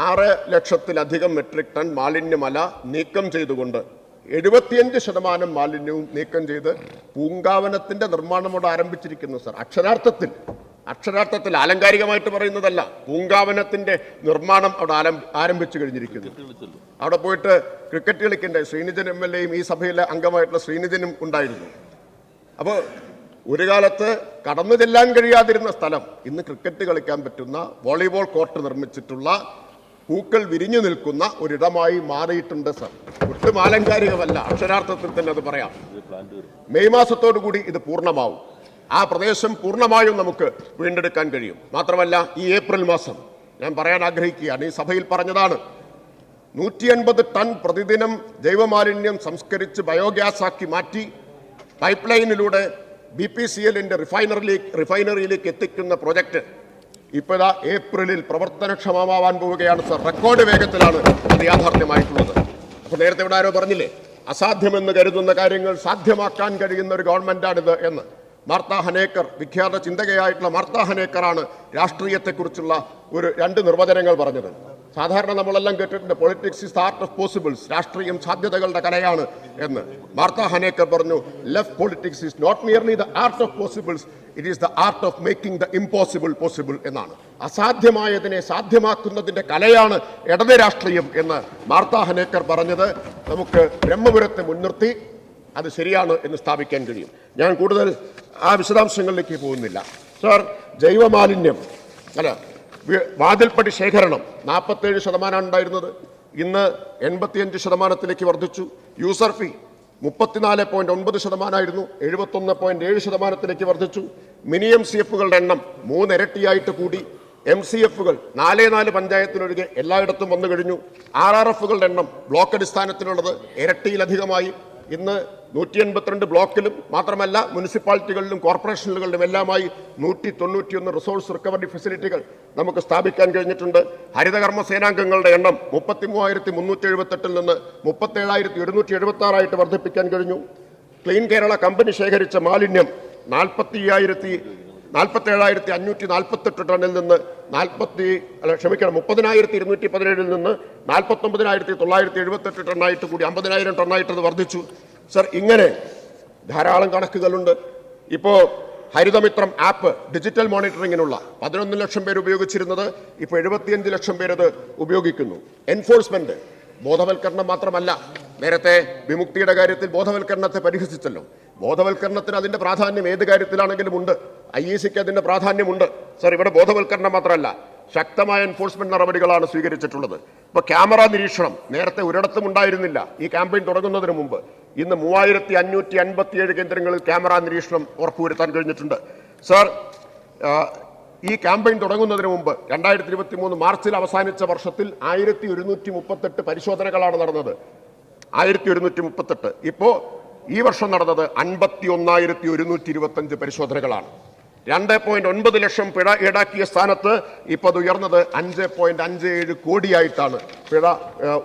Speaker 2: 6 ലക്ഷത്തിലധികം മെട്രിക് ടൺ മാലിന്യമല നീക്കം ചെയ്തുകൊണ്ട് 75% മാലിന്യവും നീക്കം ചെയ്ത് പൂങ്കാവനത്തിന്റെ നിർമ്മാണം അവിടെ ആരംഭിച്ചിരിക്കുന്നു. സർ, അക്ഷരാർത്ഥത്തിൽ ആലങ്കാരികമായിട്ട് പറയുന്നതല്ല, പൂങ്കാവനത്തിന്റെ നിർമ്മാണം അവിടെ ആരംഭിച്ചു കഴിഞ്ഞിരിക്കുന്നു. അവിടെ പോയിട്ട് ക്രിക്കറ്റ് കളിക്കണ്ടേ? ശ്രീനിധൻ MLA യും ഈ സഭയിലെ അംഗമായിട്ടുള്ള ശ്രീനിധനും ഉണ്ടായിരുന്നു. അപ്പോൾ ഒരു കാലത്ത് കടന്നു ചെല്ലാൻ കഴിയാതിരുന്ന സ്ഥലം ഇന്ന് ക്രിക്കറ്റ് കളിക്കാൻ പറ്റുന്ന വോളിബോൾ കോർട്ട് നിർമ്മിച്ചിട്ടുള്ള പൂക്കൾ വിരിഞ്ഞു നിൽക്കുന്ന ഒരിടമായി മാറിയിട്ടുണ്ട്. സർ, ഒട്ടും ആലങ്കാരികമല്ല, അക്ഷരാർത്ഥത്തിൽ തന്നെ അത് പറയാം. മെയ് മാസത്തോടു കൂടി ഇത് പൂർണ്ണമാവും. ആ പ്രദേശം പൂർണ്ണമായും നമുക്ക് വീണ്ടെടുക്കാൻ കഴിയും. മാത്രമല്ല, ഈ ഏപ്രിൽ മാസം ഞാൻ പറയാൻ ആഗ്രഹിക്കുകയാണ്, ഈ സഭയിൽ പറഞ്ഞതാണ്, 180 ടൺ പ്രതിദിനം ജൈവമാലിന്യം സംസ്കരിച്ച് ബയോഗ്യാസ് ആക്കി മാറ്റി പൈപ്പ് ലൈനിലൂടെ BPCLന്റെ റിഫൈനറിയിലേക്ക് എത്തിക്കുന്ന പ്രൊജക്ട് ഇപ്പോഴാ ഏപ്രിലിൽ പ്രവർത്തനക്ഷമമാവാൻ പോവുകയാണ്. സർ, റെക്കോർഡ് വേഗത്തിലാണ് അത് യാഥാർത്ഥ്യമായിട്ടുള്ളത്. അപ്പോൾ നേരത്തെ ഇവിടെ ആരോ പറഞ്ഞില്ലേ, അസാധ്യമെന്ന് കരുതുന്ന കാര്യങ്ങൾ സാധ്യമാക്കാൻ കഴിയുന്ന ഒരു ഗവൺമെന്റാണിത് എന്ന്. മാർത്ത ഹനേക്കർ, വിഖ്യാത ചിന്തകയായിട്ടുള്ള മാർത്ത ഹനേക്കറാണ് രാഷ്ട്രീയത്തെക്കുറിച്ചുള്ള രണ്ട് നിർവചനങ്ങൾ പറഞ്ഞത്. സാധാരണ നമ്മളെല്ലാം കേട്ടിട്ടുണ്ട്, politics is the art of possibles, രാഷ്ട്രീയം സാധ്യതകളുടെ കലയാണ് എന്ന്. മാർത്ത ഹനേക്കർ പറഞ്ഞു, left politics is not merely the art of possibles, it is the art of making the impossible possible എന്നാണ്. അസാധ്യമായതിനെ സാധ്യമാക്കുന്നതിന്റെ കലയാണ് ഇടത് രാഷ്ട്രീയം എന്ന് മാർത്ത ഹനേക്കർ പറഞ്ഞത് നമുക്ക് ബ്രഹ്മപുരത്തെ മുൻനിർത്തി അത് ശരിയാണ് എന്ന് സ്ഥാപിക്കാൻ കഴിയും. ഞാൻ കൂടുതൽ ആ വിശദാംശങ്ങളിലേക്ക് പോകുന്നില്ല. സർ, ജൈവമാലിന്യം വാതിൽപ്പടി ശേഖരണം 47% ഉണ്ടായിരുന്നത് ഇന്ന് 85% വർദ്ധിച്ചു. യൂസർ ഫീ 34.9% ആയിരുന്നു, 71.7% വർദ്ധിച്ചു. മിനി MCFകളുടെ എണ്ണം 3 ഇരട്ടിയായിട്ട് കൂടി. MCFകൾ 4 പഞ്ചായത്തിലൊഴികെ എല്ലായിടത്തും വന്നു കഴിഞ്ഞു. RRFകളുടെ എണ്ണം ബ്ലോക്ക് അടിസ്ഥാനത്തിലുള്ളത് ഇരട്ടിയിലധികമായി. ഇന്ന് 182 ബ്ലോക്കിലും മാത്രമല്ല മുനിസിപ്പാലിറ്റികളിലും കോർപ്പറേഷനുകളിലും എല്ലാമായി 191 റിസോഴ്സ് റിക്കവറി ഫെസിലിറ്റികൾ നമുക്ക് സ്ഥാപിക്കാൻ കഴിഞ്ഞിട്ടുണ്ട്. ഹരിതകർമ്മ സേനാംഗങ്ങളുടെ എണ്ണം 33,378 നിന്ന് 37,176 ആയിട്ട് വർദ്ധിപ്പിക്കാൻ കഴിഞ്ഞു. ക്ലീൻ കേരള കമ്പനി ശേഖരിച്ച മാലിന്യം 47,548 ടണ്ണിൽ നിന്ന് 30,217 നിന്ന് 49,978 ടണ്ണായിട്ട് കൂടി 50,000 ടണ്ണായിട്ട് അത് വർദ്ധിച്ചു. സർ, ഇങ്ങനെ ധാരാളം കണക്കുകളുണ്ട്. ഇപ്പോൾ ഹരിതമിത്രം ആപ്പ് ഡിജിറ്റൽ മോണിറ്ററിങ്ങിനുള്ള 11 ലക്ഷം പേര് ഉപയോഗിച്ചിരുന്നത് ഇപ്പോൾ 75 ലക്ഷം പേരത് ഉപയോഗിക്കുന്നു. എൻഫോഴ്സ്മെന്റ് ബോധവൽക്കരണം മാത്രമല്ല, നേരത്തെ വിമുക്തിയുടെ കാര്യത്തിൽ ബോധവൽക്കരണത്തെ പരിഹസിച്ചല്ലോ. ബോധവൽക്കരണത്തിന് അതിന്റെ പ്രാധാന്യം ഏത് കാര്യത്തിലാണെങ്കിലും ഉണ്ട്. IECക്ക് അതിന്റെ പ്രാധാന്യമുണ്ട്. സർ, ഇവിടെ ബോധവൽക്കരണം മാത്രമല്ല, ശക്തമായ എൻഫോഴ്സ്മെന്റ് നടപടികളാണ് സ്വീകരിച്ചിട്ടുള്ളത്. ഇപ്പോൾ ക്യാമറ നിരീക്ഷണം നേരത്തെ ഒരിടത്തും ഉണ്ടായിരുന്നില്ല. ഈ ക്യാമ്പയിൻ തുടങ്ങുന്നതിന് മുമ്പ് ഇന്ന് 3557 കേന്ദ്രങ്ങളിൽ ക്യാമറ നിരീക്ഷണം ഉറപ്പുവരുത്താൻ കഴിഞ്ഞിട്ടുണ്ട്. സർ, ഈ ക്യാമ്പയിൻ തുടങ്ങുന്നതിന് മുമ്പ് 2023 മാർച്ചിൽ അവസാനിച്ച വർഷത്തിൽ 1138 പരിശോധനകളാണ് നടന്നത്. 1138. ഇപ്പോൾ ഈ വർഷം നടന്നത് 51,125 പരിശോധനകളാണ്. 2.9 ലക്ഷം പിഴ ഈടാക്കിയ സ്ഥാനത്ത് ഇപ്പോൾ അത് ഉയർന്നത് 5.57 കോടിയായിട്ടാണ് പിഴ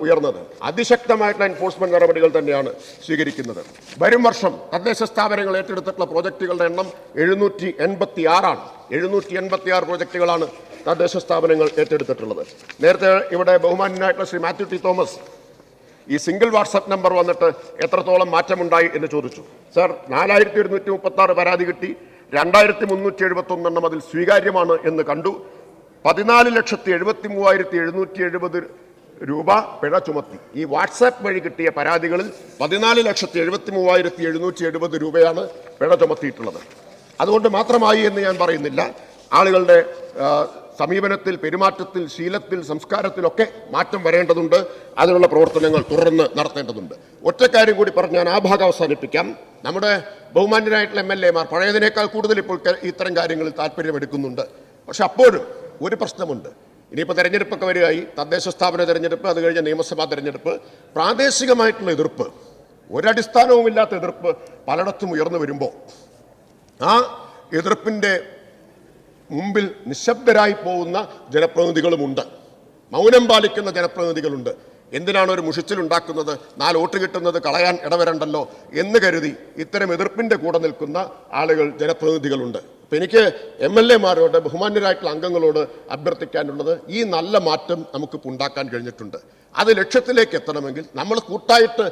Speaker 2: ഉയർന്നത്. അതിശക്തമായിട്ടുള്ള എൻഫോഴ്സ്മെന്റ് നടപടികൾ തന്നെയാണ് സ്വീകരിക്കുന്നത്. വരും വർഷം തദ്ദേശ സ്ഥാപനങ്ങൾ ഏറ്റെടുത്തിട്ടുള്ള പ്രോജക്റ്റുകളുടെ എണ്ണം 786 ആണ്. 786 പ്രോജക്റ്റുകളാണ് തദ്ദേശ സ്ഥാപനങ്ങൾ ഏറ്റെടുത്തിട്ടുള്ളത്. നേരത്തെ ഇവിടെ ബഹുമാന്യനായിട്ടുള്ള ശ്രീ മാത്യു ടി തോമസ് ഈ സിംഗിൾ വാട്സപ്പ് നമ്പർ വന്നിട്ട് എത്രത്തോളം മാറ്റമുണ്ടായി എന്ന് ചോദിച്ചു. സർ, 4136 പരാതി കിട്ടി, 2371 അതിൽ സ്വീകാര്യമാണ് എന്ന് കണ്ടു. 14,73,770 രൂപ പിഴ ചുമത്തി. ഈ വാട്സാപ്പ് വഴി കിട്ടിയ പരാതികളിൽ 14,73,770 രൂപയാണ് പിഴ ചുമത്തിയിട്ടുള്ളത്. അതുകൊണ്ട് മാത്രമായി എന്ന് ഞാൻ പറയുന്നില്ല. ആളുകളുടെ സമീപനത്തിൽ, പെരുമാറ്റത്തിൽ, ശീലത്തിൽ, സംസ്കാരത്തിലൊക്കെ മാറ്റം വരേണ്ടതുണ്ട്. അതിനുള്ള പ്രവർത്തനങ്ങൾ തുടർന്ന് നടത്തേണ്ടതുണ്ട്. ഒറ്റക്കാര്യം കൂടി പറഞ്ഞ് ഞാൻ ആ ഭാഗം അവസാനിപ്പിക്കാം. നമ്മുടെ ബഹുമാന്യരായിട്ടുള്ള MLA മാർ പഴയതിനേക്കാൾ കൂടുതൽ ഇപ്പോൾ ഇത്തരം കാര്യങ്ങളിൽ താല്പര്യമെടുക്കുന്നുണ്ട്. പക്ഷെ അപ്പോഴും ഒരു പ്രശ്നമുണ്ട്. ഇനിയിപ്പോൾ തെരഞ്ഞെടുപ്പൊക്കെ വരികയായി, തദ്ദേശ സ്ഥാപന തെരഞ്ഞെടുപ്പ്, അത് കഴിഞ്ഞ നിയമസഭാ തെരഞ്ഞെടുപ്പ്, പ്രാദേശികമായിട്ടുള്ള എതിർപ്പ്, ഒരടിസ്ഥാനവുമില്ലാത്ത എതിർപ്പ് പലയിടത്തും ഉയർന്നു വരുമ്പോൾ ആ എതിർപ്പിൻ്റെ മുമ്പിൽ നിശബ്ദരായി പോകുന്ന ജനപ്രതിനിധികളുമുണ്ട്, മൗനം പാലിക്കുന്ന ജനപ്രതിനിധികളുണ്ട്. എന്തിനാണ് ഒരു മുഷിച്ചിലുണ്ടാക്കുന്നത്, 4 വോട്ട് കിട്ടുന്നത് കളയാൻ ഇടവരണ്ടല്ലോ എന്ന് കരുതി ഇത്തരം എതിർപ്പിൻ്റെ കൂടെ നിൽക്കുന്ന ആളുകൾ, ജനപ്രതിനിധികളുണ്ട്. അപ്പം എനിക്ക് MLA മാരോട്, ബഹുമാന്യരായിട്ടുള്ള അംഗങ്ങളോട് അഭ്യർത്ഥിക്കാനുള്ളത്, ഈ നല്ല മാറ്റം നമുക്കിപ്പോൾ ഉണ്ടാക്കാൻ കഴിഞ്ഞിട്ടുണ്ട്. അത് ലക്ഷ്യത്തിലേക്ക് എത്തണമെങ്കിൽ നമ്മൾ കൂട്ടായിട്ട്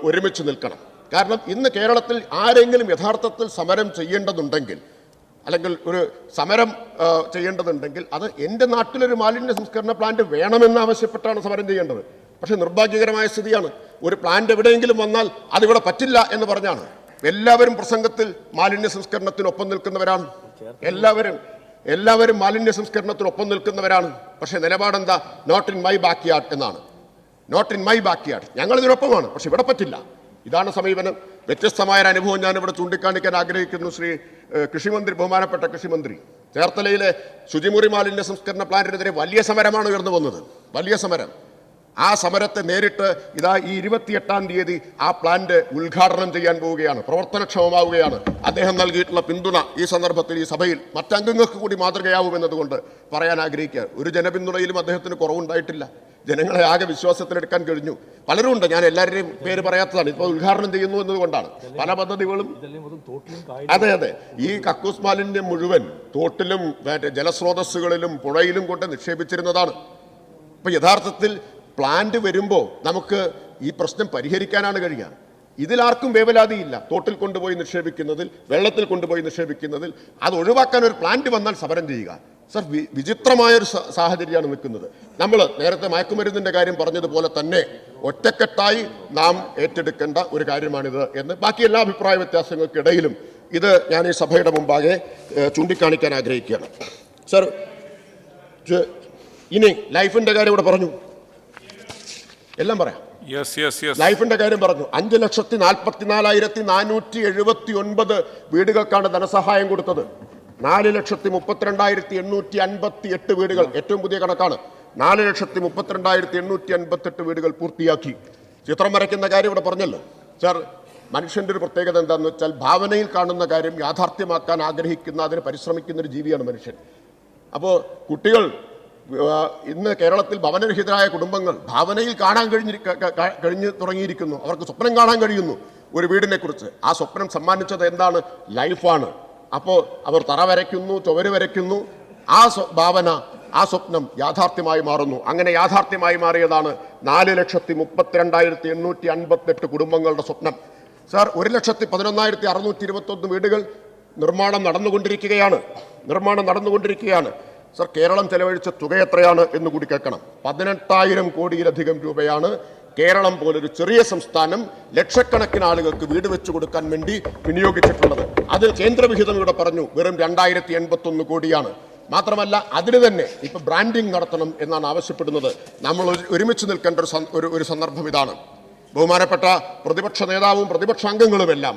Speaker 2: ഒരുമിച്ച് നിൽക്കണം. കാരണം ഇന്ന് കേരളത്തിൽ ആരെങ്കിലും യഥാർത്ഥത്തിൽ സമരം ചെയ്യേണ്ടതുണ്ടെങ്കിൽ, അല്ലെങ്കിൽ ഒരു സമരം ചെയ്യേണ്ടതുണ്ടെങ്കിൽ, അത് എൻ്റെ നാട്ടിലൊരു മാലിന്യ സംസ്കരണ പ്ലാന്റ് വേണമെന്ന് ആവശ്യപ്പെട്ടാണ് സമരം ചെയ്യേണ്ടത്. പക്ഷെ നിർഭാഗ്യകരമായ സ്ഥിതിയാണ്, ഒരു പ്ലാന്റ് എവിടെയെങ്കിലും വന്നാൽ അതിവിടെ പറ്റില്ല എന്ന് പറഞ്ഞാണ്. എല്ലാവരും പ്രസംഗത്തിൽ മാലിന്യ സംസ്കരണത്തിനൊപ്പം നിൽക്കുന്നവരാണ്. എല്ലാവരും മാലിന്യ സംസ്കരണത്തിനൊപ്പം നിൽക്കുന്നവരാണ്. പക്ഷെ നിലപാടെന്താ? Not in my backyard എന്നാണ്. Not in my backyard, ഞങ്ങൾ ഇതിനൊപ്പമാണ്, പക്ഷെ ഇവിടെ പറ്റില്ല. ഇതാണ് സമീപനം. വ്യത്യസ്തമായ ഒരു അനുഭവം ഞാനിവിടെ ചൂണ്ടിക്കാണിക്കാൻ ആഗ്രഹിക്കുന്നു. കൃഷിമന്ത്രി, ബഹുമാനപ്പെട്ട കൃഷിമന്ത്രി, ചേർത്തലയിലെ ശുചിമുറി മാലിന്യ സംസ്കരണ പ്ലാന്റിനെതിരെ വലിയ സമരമാണ് ഉയർന്നു വന്നത്, വലിയ സമരം. ആ സമരത്തെ നേരിട്ട് ഇതാ ഈ 28-ാം തീയതി ആ പ്ലാന്റ് ഉദ്ഘാടനം ചെയ്യാൻ പോവുകയാണ്, പ്രവർത്തനക്ഷമമാവുകയാണ്. അദ്ദേഹം നൽകിയിട്ടുള്ള പിന്തുണ ഈ സന്ദർഭത്തിൽ ഈ സഭയിൽ മറ്റംഗങ്ങൾക്ക് കൂടി മാതൃകയാവുമെന്നതുകൊണ്ട് പറയാൻ ആഗ്രഹിക്കുക. ഒരു ജനപിന്തുണയിലും അദ്ദേഹത്തിന് കുറവുണ്ടായിട്ടില്ല. ജനങ്ങളെ ആകെ വിശ്വാസത്തിലെടുക്കാൻ കഴിഞ്ഞു. പലരും ഉണ്ട്, ഞാൻ എല്ലാവരുടെയും പേര് പറയാത്തതാണ്, ഇപ്പോൾ ഉദ്ഘാടനം ചെയ്യുന്നു എന്നതുകൊണ്ടാണ്. പല പദ്ധതികളും, അതെ, ഈ കക്കൂസ് മാലിന്യം മുഴുവൻ തോട്ടിലും ജലസ്രോതസ്സുകളിലും പുഴയിലും കൊണ്ട് നിക്ഷേപിച്ചിരുന്നതാണ്. ഇപ്പൊ യഥാർത്ഥത്തിൽ പ്ലാന്റ് വരുമ്പോൾ നമുക്ക് ഈ പ്രശ്നം പരിഹരിക്കാനാണ് കഴിയുക. ഇതിലാർക്കും വേവലാതിയില്ല. തോട്ടിൽ കൊണ്ടുപോയി നിക്ഷേപിക്കുന്നതിൽ, വെള്ളത്തിൽ കൊണ്ടുപോയി നിക്ഷേപിക്കുന്നതിൽ, അത് ഒഴിവാക്കാൻ ഒരു പ്ലാന്റ് വന്നാൽ സമരം ചെയ്യുക. സർ, വിചിത്രമായൊരു സാഹചര്യമാണ് നിൽക്കുന്നത്. നമ്മൾ നേരത്തെ മയക്കുമരുന്നിൻ്റെ കാര്യം പറഞ്ഞതുപോലെ തന്നെ ഒറ്റക്കെട്ടായി നാം ഏറ്റെടുക്കേണ്ട ഒരു കാര്യമാണിത് എന്ന് ബാക്കി എല്ലാ അഭിപ്രായ വ്യത്യാസങ്ങൾക്കിടയിലും ഇത് ഞാൻ ഈ സഭയുടെ മുമ്പാകെ ചൂണ്ടിക്കാണിക്കാൻ ആഗ്രഹിക്കുകയാണ്. സർ, ഇനി ലൈഫിൻ്റെ കാര്യം ഇവിടെ പറഞ്ഞു, എല്ലാം പറയാം. ലൈഫിന്റെ കാര്യം പറഞ്ഞു. 5,44,479 വീടുകൾക്കാണ് ധനസഹായം കൊടുത്തത്. 4,32,858 വീടുകൾ, ഏറ്റവും പുതിയ കണക്കാണ്. 4,32,858 വീടുകൾ പൂർത്തിയാക്കി. ചിത്രം വരയ്ക്കുന്ന കാര്യം ഇവിടെ പറഞ്ഞല്ലോ. സർ, മനുഷ്യന്റെ ഒരു പ്രത്യേകത എന്താണെന്ന് വെച്ചാൽ, ഭാവനയിൽ കാണുന്ന കാര്യം യാഥാർത്ഥ്യമാക്കാൻ ആഗ്രഹിക്കുന്ന, അതിന് പരിശ്രമിക്കുന്ന ഒരു ജീവിയാണ് മനുഷ്യൻ. കുട്ടികൾ ഇന്ന് കേരളത്തിൽ ഭവനരഹിതരായ കുടുംബങ്ങൾ ഭാവനയിൽ കാണാൻ കഴിഞ്ഞു തുടങ്ങിയിരിക്കുന്നു. അവർക്ക് സ്വപ്നം കാണാൻ കഴിയുന്നു ഒരു വീടിനെ കുറിച്ച്. ആ സ്വപ്നം സമ്മാനിച്ചത് എന്താണ്? ലൈഫാണ്. അവർ തറ വരയ്ക്കുന്നു, ചുവര് വരയ്ക്കുന്നു. ആ ഭാവന, ആ സ്വപ്നം യാഥാർത്ഥ്യമായി മാറുന്നു. അങ്ങനെ യാഥാർത്ഥ്യമായി മാറിയതാണ് 4,32,858 കുടുംബങ്ങളുടെ സ്വപ്നം. സാർ, 1,11,621 വീടുകൾ നിർമ്മാണം നടന്നുകൊണ്ടിരിക്കുകയാണ്. സർ, കേരളം ചെലവഴിച്ച തുക എത്രയാണ് എന്ന് കൂടി കേൾക്കണം. 18,000 കോടിയിലധികം രൂപയാണ് കേരളം പോലൊരു ചെറിയ സംസ്ഥാനം ലക്ഷക്കണക്കിന് ആളുകൾക്ക് വീട് വെച്ചു കൊടുക്കാൻ വേണ്ടി വിനിയോഗിച്ചിട്ടുള്ളത്. അതിൽ കേന്ദ്രവിഹിതം ഇവിടെ പറഞ്ഞു വെറും 2,081 കോടിയാണ്. മാത്രമല്ല, അതിന് തന്നെ ഇപ്പൊ ബ്രാൻഡിംഗ് നടത്തണം എന്നാണ് ആവശ്യപ്പെടുന്നത്. നമ്മൾ ഒരുമിച്ച് നിൽക്കേണ്ട ഒരു സന്ദർഭം ഇതാണ്. ബഹുമാനപ്പെട്ട പ്രതിപക്ഷ നേതാവും പ്രതിപക്ഷാംഗങ്ങളുമെല്ലാം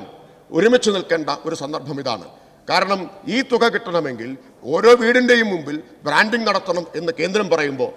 Speaker 2: ഒരുമിച്ച് നിൽക്കേണ്ട ഒരു സന്ദർഭം ഇതാണ്. കാരണം ഈ തുക കിട്ടണമെങ്കിൽ ഓരോ വീടിൻ്റെയും മുമ്പിൽ ബ്രാൻഡിംഗ് നടത്തണം എന്ന് കേന്ദ്രം പറയുമ്പോൾ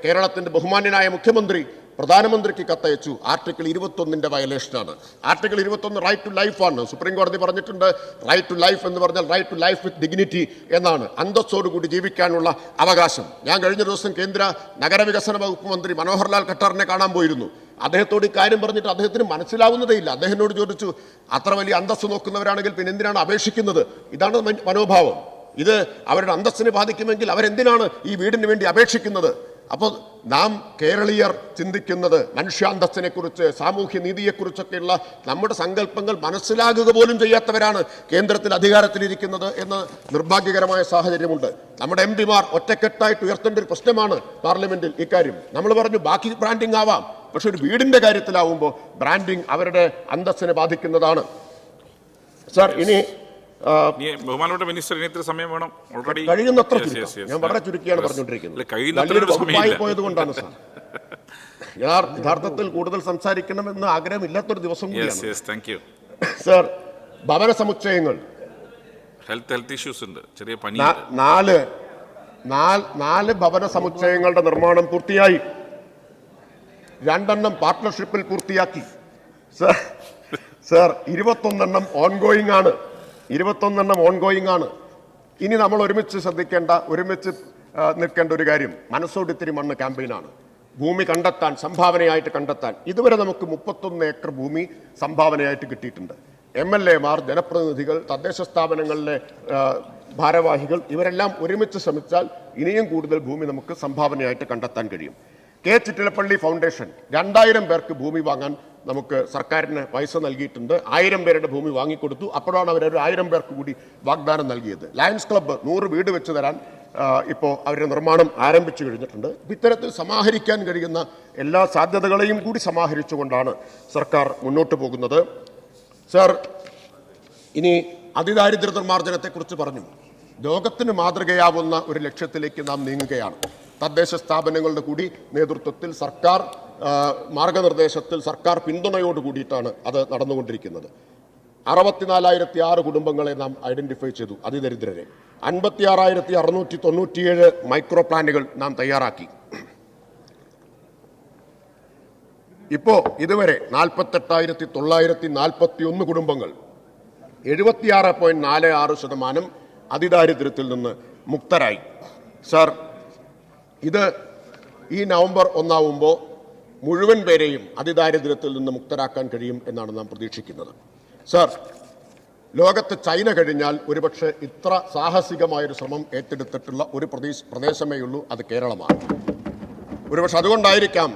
Speaker 2: കേരളത്തിൻ്റെ ബഹുമാന്യനായ മുഖ്യമന്ത്രി പ്രധാനമന്ത്രിക്ക് കത്തയച്ചു. ആർട്ടിക്കിൾ 21 വയലേഷനാണ്. ആർട്ടിക്കിൾ 21 റൈറ്റ് ടു ലൈഫാണ്. സുപ്രീം കോടതി പറഞ്ഞിട്ടുണ്ട്, റൈറ്റ് ടു ലൈഫ് എന്ന് പറഞ്ഞാൽ right to life with dignity എന്നാണ്, അന്തസ്സോടുകൂടി ജീവിക്കാനുള്ള അവകാശം. ഞാൻ കഴിഞ്ഞ ദിവസം കേന്ദ്ര നഗരവികസന വകുപ്പ് മന്ത്രി മനോഹർലാൽ ഖട്ടറിനെ കാണാൻ പോയിരുന്നു. അദ്ദേഹത്തോട് ഈ കാര്യം പറഞ്ഞിട്ട് അദ്ദേഹത്തിന് മനസ്സിലാവുന്നതേ ഇല്ല. അദ്ദേഹത്തിനോട് ചോദിച്ചു, അത്ര വലിയ അന്തസ്സ് നോക്കുന്നവരാണെങ്കിൽ പിന്നെ എന്തിനാണ് അപേക്ഷിക്കുന്നത്? ഇതാണ് മനോഭാവം. ഇത് അവരുടെ അന്തസ്സിനെ ബാധിക്കുമെങ്കിൽ അവരെന്തിനാണ് ഈ വീടിന് വേണ്ടി അപേക്ഷിക്കുന്നത്? അപ്പോൾ നാം കേരളീയർ ചിന്തിക്കുന്നത് മനുഷ്യാന്തസ്സിനെക്കുറിച്ച്, സാമൂഹ്യ നീതിയെക്കുറിച്ചൊക്കെയുള്ള നമ്മുടെ സങ്കല്പങ്ങൾ മനസ്സിലാകുക പോലും ചെയ്യാത്തവരാണ് കേന്ദ്രത്തിൽ അധികാരത്തിലിരിക്കുന്നത് എന്ന നിർഭാഗ്യകരമായ സാഹചര്യമുണ്ട്. നമ്മുടെ എംപിമാർ ഒറ്റക്കെട്ടായിട്ട് ഉയർത്തേണ്ട ഒരു പ്രശ്നമാണ് പാർലമെന്റിൽ ഇക്കാര്യം. നമ്മൾ പറഞ്ഞു ബാക്കി ബ്രാൻഡിംഗ് ആവാം, പക്ഷെ ഒരു വീടിന്റെ കാര്യത്തിലാവുമ്പോൾ ബ്രാൻഡിംഗ് അവരുടെ അന്തസ്സിനെ ബാധിക്കുന്നതാണ്. സാർ, ഇനി
Speaker 1: ബഹുമാനപ്പെട്ട മിനിസ്റ്റർ ഇനി ഇത്ര സമയം വേണം. ഓൾറെഡി
Speaker 2: കഴിയുന്നത്ര ഞാൻ വളരെ ചുരുക്കിയാണ് പറഞ്ഞുകൊണ്ടിരിക്കുന്നത്. പോയത് കൊണ്ടാണ് സാർ. യഥാർത്ഥത്തിൽ കൂടുതൽ സംസാരിക്കണമെന്ന് ആഗ്രഹമില്ലാത്തൊരു ദിവസം കൂടിയാണ്. സാർ, ഭവന സമുച്ചയങ്ങൾ,
Speaker 1: ഹെൽത്ത് ഇഷ്യൂസ് ഉണ്ട്, ചെറിയ പനി.
Speaker 2: നാല് ഭവന സമുച്ചയങ്ങളുടെ നിർമ്മാണം പൂർത്തിയായി. 2 പാർട്ട്ണർഷിപ്പിൽ പൂർത്തിയാക്കി. സാർ 21 ഓൺഗോയിങ് ആണ്. 21 ഓൺഗോയിങ് ആണ്. ഇനി നമ്മൾ ഒരുമിച്ച് നിൽക്കേണ്ട ഒരു കാര്യം മനസ്സോടിത്തിരി മണ്ണ് ക്യാമ്പയിനാണ്. ഭൂമി കണ്ടെത്താൻ, സംഭാവനയായിട്ട് കണ്ടെത്താൻ ഇതുവരെ നമുക്ക് 31 ഏക്കർ ഭൂമി സംഭാവനയായിട്ട് കിട്ടിയിട്ടുണ്ട്. MLA മാർ, ജനപ്രതിനിധികൾ, തദ്ദേശ സ്ഥാപനങ്ങളിലെ ഭാരവാഹികൾ ഇവരെല്ലാം ഒരുമിച്ച് ശ്രമിച്ചാൽ ഇനിയും കൂടുതൽ ഭൂമി നമുക്ക് സംഭാവനയായിട്ട് കണ്ടെത്താൻ കഴിയും. കെ ചിറ്റിലപ്പള്ളി ഫൗണ്ടേഷൻ 2000 പേർക്ക് ഭൂമി വാങ്ങാൻ നമുക്ക് സർക്കാരിന് പൈസ നൽകിയിട്ടുണ്ട്. 1000 പേരുടെ ഭൂമി വാങ്ങിക്കൊടുത്തു. അപ്പോഴാണ് അവരൊരു 1000 പേർക്ക് കൂടി വാഗ്ദാനം നൽകിയത്. ലയൺസ് ക്ലബ്ബ് 100 വീട് വെച്ച് തരാൻ ഇപ്പോൾ അവരുടെ നിർമ്മാണം ആരംഭിച്ചു കഴിഞ്ഞിട്ടുണ്ട്. ഇത്തരത്തിൽ സമാഹരിക്കാൻ കഴിയുന്ന എല്ലാ സാധ്യതകളെയും കൂടി സമാഹരിച്ചുകൊണ്ടാണ് സർക്കാർ മുന്നോട്ട് പോകുന്നത്. സർ, ഇനി അതിദാരിദ്ര്യ നിർമ്മാർജ്ജനത്തെക്കുറിച്ച് പറഞ്ഞു. ലോകത്തിന് മാതൃകയാവുന്ന ഒരു ലക്ഷ്യത്തിലേക്ക് നാം നീങ്ങുകയാണ്. തദ്ദേശ സ്ഥാപനങ്ങളുടെ കൂടി നേതൃത്വത്തിൽ, സർക്കാർ മാർഗനിർദ്ദേശത്തിൽ, സർക്കാർ പിന്തുണയോട് കൂടിയിട്ടാണ് അത് നടന്നുകൊണ്ടിരിക്കുന്നത്. 64,006 കുടുംബങ്ങളെ നാം ഐഡന്റിഫൈ ചെയ്തു, അതിദരിദ്രരെ. 56,697 മൈക്രോ പ്ലാനുകൾ നാം തയ്യാറാക്കി. ഇപ്പോ ഇതുവരെ 48,941 കുടുംബങ്ങൾ, 76.46% അതിദാരിദ്ര്യത്തിൽ നിന്ന് മുക്തരായി. സർ, ഇത് ഈ നവംബർ 1 ആവുമ്പോൾ മുഴുവൻ പേരെയും അതിദാരിദ്ര്യത്തിൽ നിന്ന് മുക്തരാക്കാൻ കഴിയും എന്നാണ് നാം പ്രതീക്ഷിക്കുന്നത്. സർ, ലോകത്ത് ചൈന കഴിഞ്ഞാൽ ഒരുപക്ഷെ ഇത്ര സാഹസികമായൊരു ശ്രമം ഏറ്റെടുത്തിട്ടുള്ള ഒരു പ്രദേശമേ ഉള്ളൂ, അത് കേരളമാണ്. ഒരുപക്ഷെ അതുകൊണ്ടായിരിക്കാം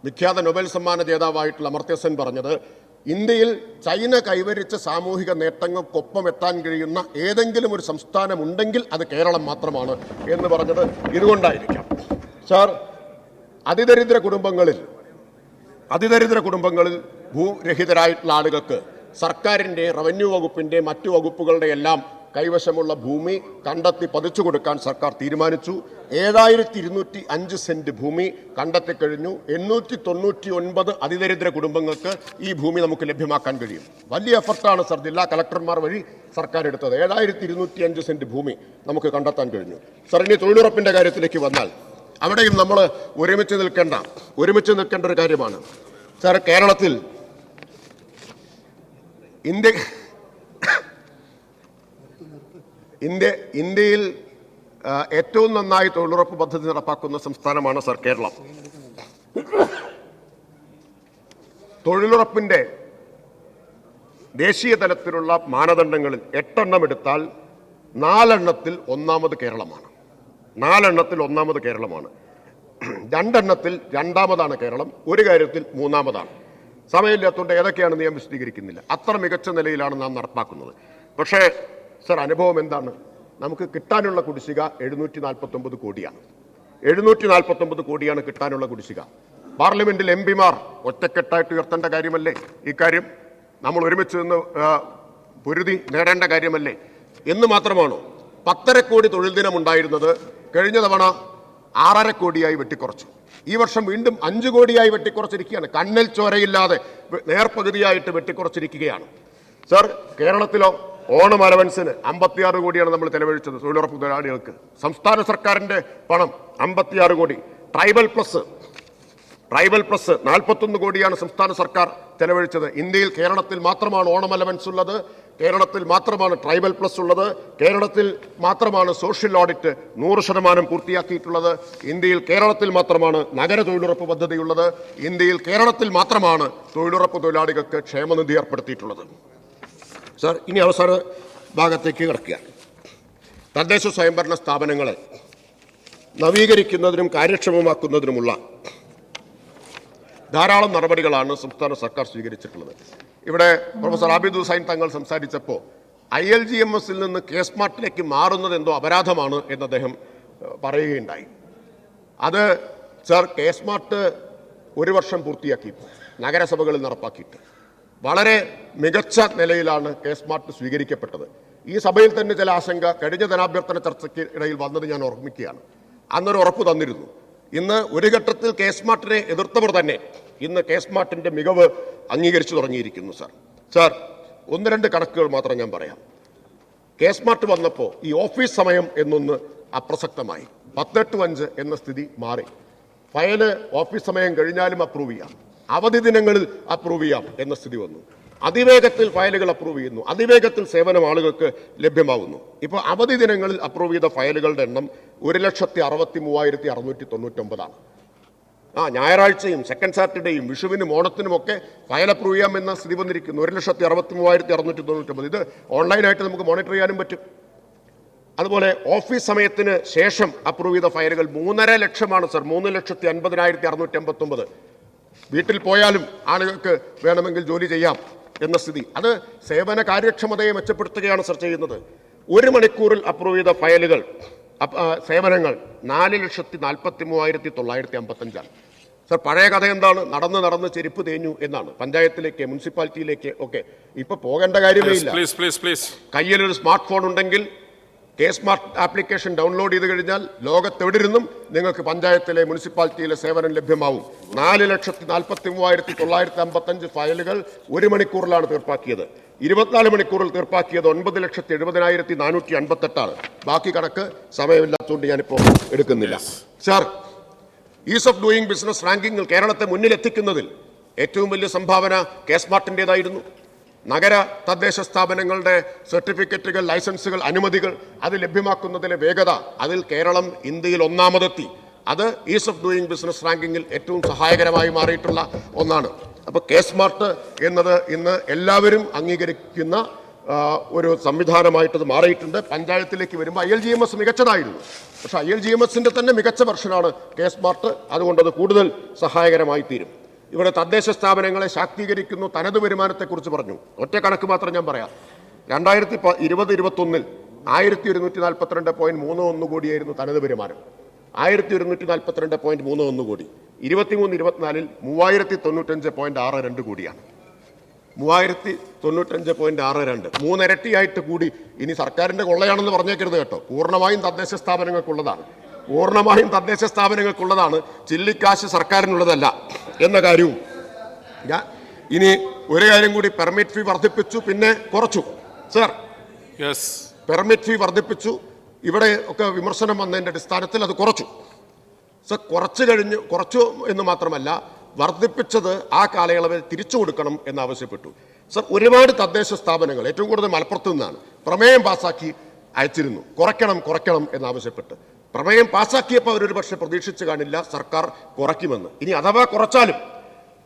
Speaker 2: വിഖ്യാത നൊബേൽ സമ്മാന ജേതാവായിട്ടുള്ള അമർത്യ സെൻ പറഞ്ഞത്, ഇന്ത്യയിൽ ചൈന കൈവരിച്ച സാമൂഹിക നേട്ടങ്ങൾക്കൊപ്പം എത്താൻ കഴിയുന്ന ഏതെങ്കിലും ഒരു സംസ്ഥാനമുണ്ടെങ്കിൽ അത് കേരളം മാത്രമാണ് എന്ന് പറഞ്ഞത് ഇതുകൊണ്ടായിരിക്കാം. സാർ, അതിദരിദ്ര കുടുംബങ്ങളിൽ ഭൂരഹിതരായിട്ടുള്ള ആളുകൾക്ക് സർക്കാരിൻ്റെ, റവന്യൂ വകുപ്പിൻ്റെ, മറ്റു വകുപ്പുകളുടെ എല്ലാം കൈവശമുള്ള ഭൂമി കണ്ടെത്തി പതിച്ചു കൊടുക്കാൻ സർക്കാർ തീരുമാനിച്ചു. 7,205 സെന്റ് ഭൂമി കണ്ടെത്തിക്കഴിഞ്ഞു. 899 അതിദരിദ്ര കുടുംബങ്ങൾക്ക് ഈ ഭൂമി നമുക്ക് ലഭ്യമാക്കാൻ കഴിയും. വലിയ എഫർട്ടാണ് സർ ജില്ലാ കളക്ടർമാർ വഴി സർക്കാർ എടുത്തത്. 7,205 സെന്റ് ഭൂമി നമുക്ക് കണ്ടെത്താൻ കഴിഞ്ഞു. സർ, ഇനി തൊഴിലുറപ്പിന്റെ കാര്യത്തിലേക്ക് വന്നാൽ അവിടെയും നമ്മൾ ഒരുമിച്ച് നിൽക്കേണ്ട ഒരു കാര്യമാണ്. സർ, കേരളത്തിൽ ഇന്ത്യയിൽ ഏറ്റവും നന്നായി തൊഴിലുറപ്പ് പദ്ധതി നടപ്പാക്കുന്ന സംസ്ഥാനമാണ് സർ കേരളം. തൊഴിലുറപ്പിന്റെ ദേശീയ തലത്തിലുള്ള മാനദണ്ഡങ്ങളിൽ 8 എടുത്താൽ 4 ഒന്നാമത് കേരളമാണ്. 4 കേരളമാണ്. 2 രണ്ടാമതാണ് കേരളം. ഒരു കാര്യത്തിൽ 3-ാമതാണ്. സമയമില്ലാത്തതുകൊണ്ട് ഏതൊക്കെയാണെന്ന് ഞാൻ വിശദീകരിക്കുന്നില്ല. അത്ര മികച്ച നിലയിലാണ് നാം നടപ്പാക്കുന്നത്. പക്ഷേ സർ, അനുഭവം എന്താണ്? നമുക്ക് കിട്ടാനുള്ള കുടിശ്ശിക 749 കോടിയാണ്. 749 കോടിയാണ് കിട്ടാനുള്ള കുടിശ്ശിക. പാർലമെന്റിൽ MPമാർ ഒറ്റക്കെട്ടായിട്ട് ഉയർത്തേണ്ട കാര്യമല്ലേ ഇക്കാര്യം? നമ്മൾ ഒരുമിച്ച് നിന്ന് പൊരുതി നേടേണ്ട കാര്യമല്ലേ എന്ന് മാത്രമാണോ? 10.5 കോടി തൊഴിൽ ദിനം ഉണ്ടായിരുന്നത് കഴിഞ്ഞ തവണ 6.5 കോടിയായി വെട്ടിക്കുറച്ചു. ഈ വർഷം വീണ്ടും 5 കോടിയായി വെട്ടിക്കുറച്ചിരിക്കുകയാണ്. കണ്ണിൽ ചോരയില്ലാതെ നേർപകുതിയായിട്ട് വെട്ടിക്കുറച്ചിരിക്കുകയാണ്. സർ, കേരളത്തിലോ ഓണം അലവൻസിന് 56 കോടിയാണ് നമ്മൾ ചെലവഴിച്ചത് തൊഴിലുറപ്പ് തൊഴിലാളികൾക്ക്. സംസ്ഥാന സർക്കാരിന്റെ പണം 56 കോടി. ട്രൈബൽ പ്ലസ് 41 കോടിയാണ് സംസ്ഥാന സർക്കാർ ചെലവഴിച്ചത്. ഇന്ത്യയിൽ കേരളത്തിൽ മാത്രമാണ് ഓണം അലവൻസ് ഉള്ളത്, കേരളത്തിൽ മാത്രമാണ് ട്രൈബൽ പ്ലസ് ഉള്ളത്, കേരളത്തിൽ മാത്രമാണ് സോഷ്യൽ ഓഡിറ്റ് 100% പൂർത്തിയാക്കിയിട്ടുള്ളത്, ഇന്ത്യയിൽ കേരളത്തിൽ മാത്രമാണ് നഗര തൊഴിലുറപ്പ് പദ്ധതിയുള്ളത്, ഇന്ത്യയിൽ കേരളത്തിൽ മാത്രമാണ് തൊഴിലുറപ്പ് തൊഴിലാളികൾക്ക് ക്ഷേമനിധി ഏർപ്പെടുത്തിയിട്ടുള്ളത്. സർ, ഇനി അവസാന ഭാഗത്തേക്ക് കിടക്കുക. തദ്ദേശ സ്വയംഭരണ സ്ഥാപനങ്ങളെ നവീകരിക്കുന്നതിനും കാര്യക്ഷമമാക്കുന്നതിനുമുള്ള ധാരാളം നടപടികളാണ് സംസ്ഥാന സർക്കാർ സ്വീകരിച്ചിട്ടുള്ളത്. ഇവിടെ പ്രൊഫസർ ആബിദ് ഹുസൈൻ തങ്ങൾ സംസാരിച്ചപ്പോൾ ILGMSൽ നിന്ന് കെ-സ്മാർട്ടിലേക്ക് മാറുന്നത് എന്തോ അപരാധമാണ് എന്ന് അദ്ദേഹം പറയുകയുണ്ടായി. അത് സർ, കെ-സ്മാർട്ട് 1 വർഷം പൂർത്തിയാക്കി നഗരസഭകളിൽ നടപ്പാക്കിയിട്ട് വളരെ മികച്ച നിലയിലാണ് കെ-സ്മാർട്ട് സ്വീകരിക്കപ്പെട്ടത്. ഈ സഭയിൽ തന്നെ ചില ആശങ്ക കഴിഞ്ഞ ധനാഭ്യർത്ഥന ചർച്ചയ്ക്ക് ഇടയിൽ വന്നത് ഞാൻ ഓർമ്മിക്കുകയാണ്. അന്നൊരു ഉറപ്പ് തന്നിരുന്നു. ഇന്ന് ഒരു ഘട്ടത്തിൽ കെ-സ്മാർട്ടിനെ എതിർത്തവർ തന്നെ ഇന്ന് കെ-സ്മാർട്ടിന്റെ മികവ് അംഗീകരിച്ചു തുടങ്ങിയിരിക്കുന്നു. സാർ 1-2 കണക്കുകൾ മാത്രം ഞാൻ പറയാം. കെ-സ്മാർട്ട് വന്നപ്പോൾ ഈ ഓഫീസ് സമയം എന്നൊന്ന് അപ്രസക്തമായി. 10-5 എന്ന സ്ഥിതി മാറി. ഫയല് ഓഫീസ് സമയം കഴിഞ്ഞാലും അപ്രൂവ് ചെയ്യാം, അവധി ദിനങ്ങളിൽ അപ്രൂവ് ചെയ്യാം എന്ന സ്ഥിതി വന്നു. അതിവേഗത്തിൽ ഫയലുകൾ അപ്രൂവ് ചെയ്യുന്നു, അതിവേഗത്തിൽ സേവനം ആളുകൾക്ക് ലഭ്യമാകുന്നു. ഇപ്പോൾ അവധി ദിനങ്ങളിൽ അപ്രൂവ് ചെയ്ത ഫയലുകളുടെ എണ്ണം 1,63,699 ഞായറാഴ്ചയും സെക്കൻഡ് സാറ്റർഡേയും വിഷുവിനും ഓണത്തിനുമൊക്കെ ഫയൽ അപ്രൂവ് ചെയ്യാമെന്ന സ്ഥിതി വന്നിരിക്കുന്നു. 1,63,699. ഇത് ഓൺലൈനായിട്ട് നമുക്ക് മോണിറ്റർ ചെയ്യാനും പറ്റും. അതുപോലെ ഓഫീസ് സമയത്തിന് ശേഷം അപ്രൂവ് ചെയ്ത ഫയലുകൾ 3.5 ലക്ഷമാണ് സർ. 3,50,659. വീട്ടിൽ പോയാലും ആളുകൾക്ക് വേണമെങ്കിൽ ജോലി ചെയ്യാം എന്ന സ്ഥിതി. അത് സേവന കാര്യക്ഷമതയെ മെച്ചപ്പെടുത്തുകയാണ് സർ ചെയ്യുന്നത്. 1 മണിക്കൂറിൽ അപ്രൂവ് ചെയ്ത ഫയലുകൾ സേവനങ്ങൾ 4,43,955. സർ, പഴയ കഥ എന്താണ്? നടന്ന് ചെരുപ്പ് തേഞ്ഞു എന്നാണ്. പഞ്ചായത്തിലേക്ക്, മുനിസിപ്പാലിറ്റിയിലേക്ക് ഒക്കെ ഇപ്പൊ പോകേണ്ട കാര്യമേ ഇല്ല. കയ്യിലൊരു സ്മാർട്ട് ഫോൺ ഉണ്ടെങ്കിൽ കെ-സ്മാർട്ട് ആപ്ലിക്കേഷൻ ഡൗൺലോഡ് ചെയ്ത് കഴിഞ്ഞാൽ ലോകത്തെവിടിരുന്നും നിങ്ങൾക്ക് പഞ്ചായത്തിലെ, മുനിസിപ്പാലിറ്റിയിലെ സേവനം ലഭ്യമാവും. 4,43,955 ഫയലുകൾ 1 മണിക്കൂറിലാണ് തീർപ്പാക്കിയത്. 24 മണിക്കൂറിൽ തീർപ്പാക്കിയത് 9,70,458. ബാക്കി കണക്ക് സമയമില്ലാത്തതുകൊണ്ട് ഞാനിപ്പോൾ എടുക്കുന്നില്ല. Sir, is of doing business റാങ്കിങ്ങിൽ കേരളത്തെ മുന്നിലെത്തിക്കുന്നതിൽ ഏറ്റവും വലിയ സംഭാവന കെ-സ്മാർട്ടിൻ്റെതായിരുന്നു. നഗര തദ്ദേശ സ്ഥാപനങ്ങളുടെ സർട്ടിഫിക്കറ്റുകൾ, ലൈസൻസുകൾ, അനുമതികൾ അത് ലഭ്യമാക്കുന്നതിലെ വേഗത, അതിൽ കേരളം ഇന്ത്യയിൽ 1ാമതെത്തി. അത് ഈസ് ഓഫ് ഡൂയിങ് ബിസിനസ് റാങ്കിങ്ങിൽ ഏറ്റവും സഹായകരമായി മാറിയിട്ടുള്ള ഒന്നാണ്. അപ്പോൾ കെ-സ്മാർട്ട് എന്നത് ഇന്ന് എല്ലാവരും അംഗീകരിക്കുന്ന ഒരു സംവിധാനമായിട്ടത് മാറിയിട്ടുണ്ട്. പഞ്ചായത്തിലേക്ക് വരുമ്പോൾ ILGMS മികച്ചതായിരുന്നു, പക്ഷെ ILGMSന്റെ തന്നെ മികച്ച വെർഷനാണ് കെ-സ്മാർട്ട്. അതുകൊണ്ടത് കൂടുതൽ സഹായകരമായി തീരും. ഇവിടെ തദ്ദേശ സ്ഥാപനങ്ങളെ ശാക്തീകരിക്കുന്നു. തനത് വരുമാനത്തെക്കുറിച്ച് പറഞ്ഞു. ഒറ്റ കണക്ക് മാത്രം ഞാൻ പറയാം. 2020-21 1,142.31 കോടിയായിരുന്നു തനത് വരുമാനം. 1,142.31 കോടി. 23-24 3,095.62 കോടിയാണ്. 3,095.62, 3 ഇരട്ടിയായിട്ട് കൂടി. ഇനി സർക്കാരിന്റെ കൊള്ളയാണെന്ന് പറഞ്ഞേക്കരുത് കേട്ടോ. പൂർണ്ണമായും തദ്ദേശ സ്ഥാപനങ്ങൾക്കുള്ളതാണ്. ചില്ലിക്കാശ് സർക്കാരിനുള്ളതല്ല എന്ന കാര്യവും ഞാൻ ഇനി ഒരു കാര്യം കൂടി. പെർമിറ്റ് ഫീ വർദ്ധിപ്പിച്ചു, പിന്നെ കുറച്ചു. സർ, പെർമിറ്റ് ഫീ വർദ്ധിപ്പിച്ചു. ഇവിടെ ഒക്കെ വിമർശനം വന്നതിന്റെ അടിസ്ഥാനത്തിൽ അത് കുറച്ചു. സർ, കുറച്ചു എന്ന് മാത്രമല്ല, വർദ്ധിപ്പിച്ചത് ആ കാലയളവിൽ തിരിച്ചു കൊടുക്കണം എന്നാവശ്യപ്പെട്ടു. സർ, ഒരുപാട് തദ്ദേശ സ്ഥാപനങ്ങൾ, ഏറ്റവും കൂടുതൽ മലപ്പുറത്ത് നിന്നാണ്, പ്രമേയം പാസാക്കി അയച്ചിരുന്നു കുറയ്ക്കണം എന്നാവശ്യപ്പെട്ട്. പ്രമേയം പാസാക്കിയപ്പോൾ അവരൊരു പക്ഷേ പ്രതീക്ഷിച്ച് കാണില്ല സർക്കാർ കുറയ്ക്കുമെന്ന്. ഇനി അഥവാ കുറച്ചാലും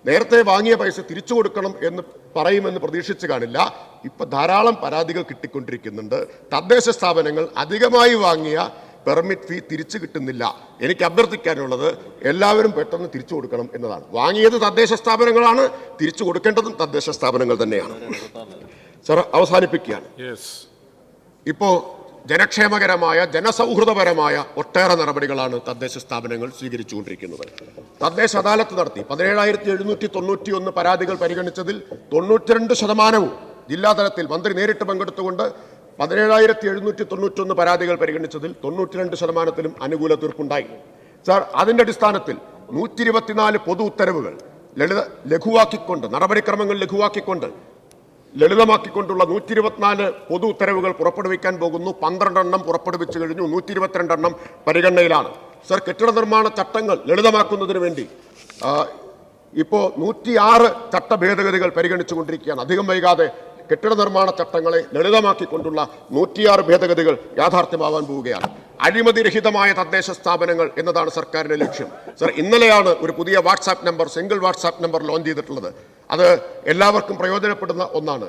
Speaker 2: നേരത്തെ വാങ്ങിയ പൈസ തിരിച്ചു കൊടുക്കണം എന്ന് പറയുമെന്ന് പ്രതീക്ഷിച്ച് കാണില്ല. ഇപ്പൊ ധാരാളം പരാതികൾ കിട്ടിക്കൊണ്ടിരിക്കുന്നുണ്ട്. തദ്ദേശ സ്ഥാപനങ്ങൾ അധികമായി വാങ്ങിയ പെർമിറ്റ് ഫീ തിരിച്ചു കിട്ടുന്നില്ല. എനിക്ക് അഭ്യർത്ഥിക്കാനുള്ളത് എല്ലാവരും പെട്ടെന്ന് തിരിച്ചു കൊടുക്കണം എന്നതാണ്. വാങ്ങിയത് തദ്ദേശ സ്ഥാപനങ്ങളാണ്, തിരിച്ചു കൊടുക്കേണ്ടതും തദ്ദേശ സ്ഥാപനങ്ങൾ തന്നെയാണ്. സർ, അവസാനിപ്പിക്കുകയാണ്. ഇപ്പോ ജനക്ഷേമകരമായ, ജനസൗഹൃദപരമായ ഒട്ടേറെ നടപടികളാണ് തദ്ദേശ സ്ഥാപനങ്ങൾ സ്വീകരിച്ചുകൊണ്ടിരിക്കുന്നത്. തദ്ദേശ അദാലത്ത് നടത്തി 17,791 പരാതികൾ പരിഗണിച്ചതിൽ 92% ജില്ലാതലത്തിൽ മന്ത്രി നേരിട്ട് പങ്കെടുത്തുകൊണ്ട് 17,791 പരാതികൾ പരിഗണിച്ചതിൽ 92%ത്തിലും അനുകൂല തീർപ്പുണ്ടായി. സാർ, അതിന്റെ അടിസ്ഥാനത്തിൽ 124 പൊതു ഉത്തരവുകൾ ലഘുവാക്കിക്കൊണ്ട്, നടപടിക്രമങ്ങൾ ലളിതമാക്കിക്കൊണ്ടുള്ള 124 പൊതു ഉത്തരവുകൾ പുറപ്പെടുവിക്കാൻ പോകുന്നു. 12 എണ്ണം പുറപ്പെടുവിച്ചു കഴിഞ്ഞു. 122 എണ്ണം പരിഗണനയിലാണ്. സർ, കെട്ടിട നിർമ്മാണ ചട്ടങ്ങൾ ലളിതമാക്കുന്നതിന് വേണ്ടി ഇപ്പോൾ 106 ചട്ട ഭേദഗതികൾ പരിഗണിച്ചുകൊണ്ടിരിക്കുകയാണ്. അധികം വൈകാതെ കെട്ടിട നിർമ്മാണ ചട്ടങ്ങളെ ലളിതമാക്കിക്കൊണ്ടുള്ള 106 ഭേദഗതികൾ യാഥാർത്ഥ്യമാവാൻ പോവുകയാണ്. അഴിമതിരഹിതമായ തദ്ദേശ സ്ഥാപനങ്ങൾ എന്നതാണ് സർക്കാരിന്റെ ലക്ഷ്യം. സർ, ഇന്നലെയാണ് ഒരു പുതിയ WhatsApp number, single WhatsApp number launch ചെയ്തിട്ടുള്ളത്. അത് എല്ലാവർക്കും പ്രയോജനപ്പെടുന്ന ഒന്നാണ്.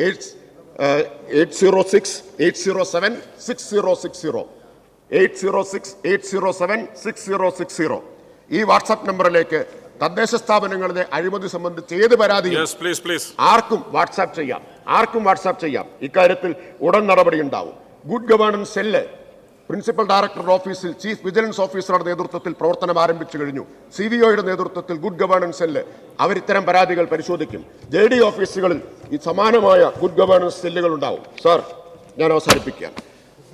Speaker 2: 806-807-6060 806-807-6060 ഈ വാട്സാപ്പ് നമ്പറിലേക്ക് തദ്ദേശ സ്ഥാപനങ്ങളിലെ അഴിമതി സംബന്ധിച്ച് ഏത് പരാതിയും ആർക്കും വാട്സാപ്പ് ചെയ്യാം. ഇക്കാര്യത്തിൽ ഉടൻ നടപടി ഉണ്ടാവും. ഗുഡ് ഗവേണൻസ് സെല്ല് പ്രിൻസിപ്പൽ ഡയറക്ടറുടെ ഓഫീസിൽ ചീഫ് വിജിലൻസ് ഓഫീസറുടെ നേതൃത്വത്തിൽ പ്രവർത്തനം ആരംഭിച്ചു കഴിഞ്ഞു. CVOയുടെ നേതൃത്വത്തിൽ ഗുഡ് ഗവേണൻസ് സെല്ല് ഇത്തരം പരാതികൾ പരിശോധിക്കും. JD ഓഫീസുകളിൽ ഈ സമാനമായ ഗുഡ് ഗവേണൻസ് സെല്ലുകൾ ഉണ്ടാവും. സാർ, ഞാൻ അവസാനിപ്പിക്കുകയാണ്.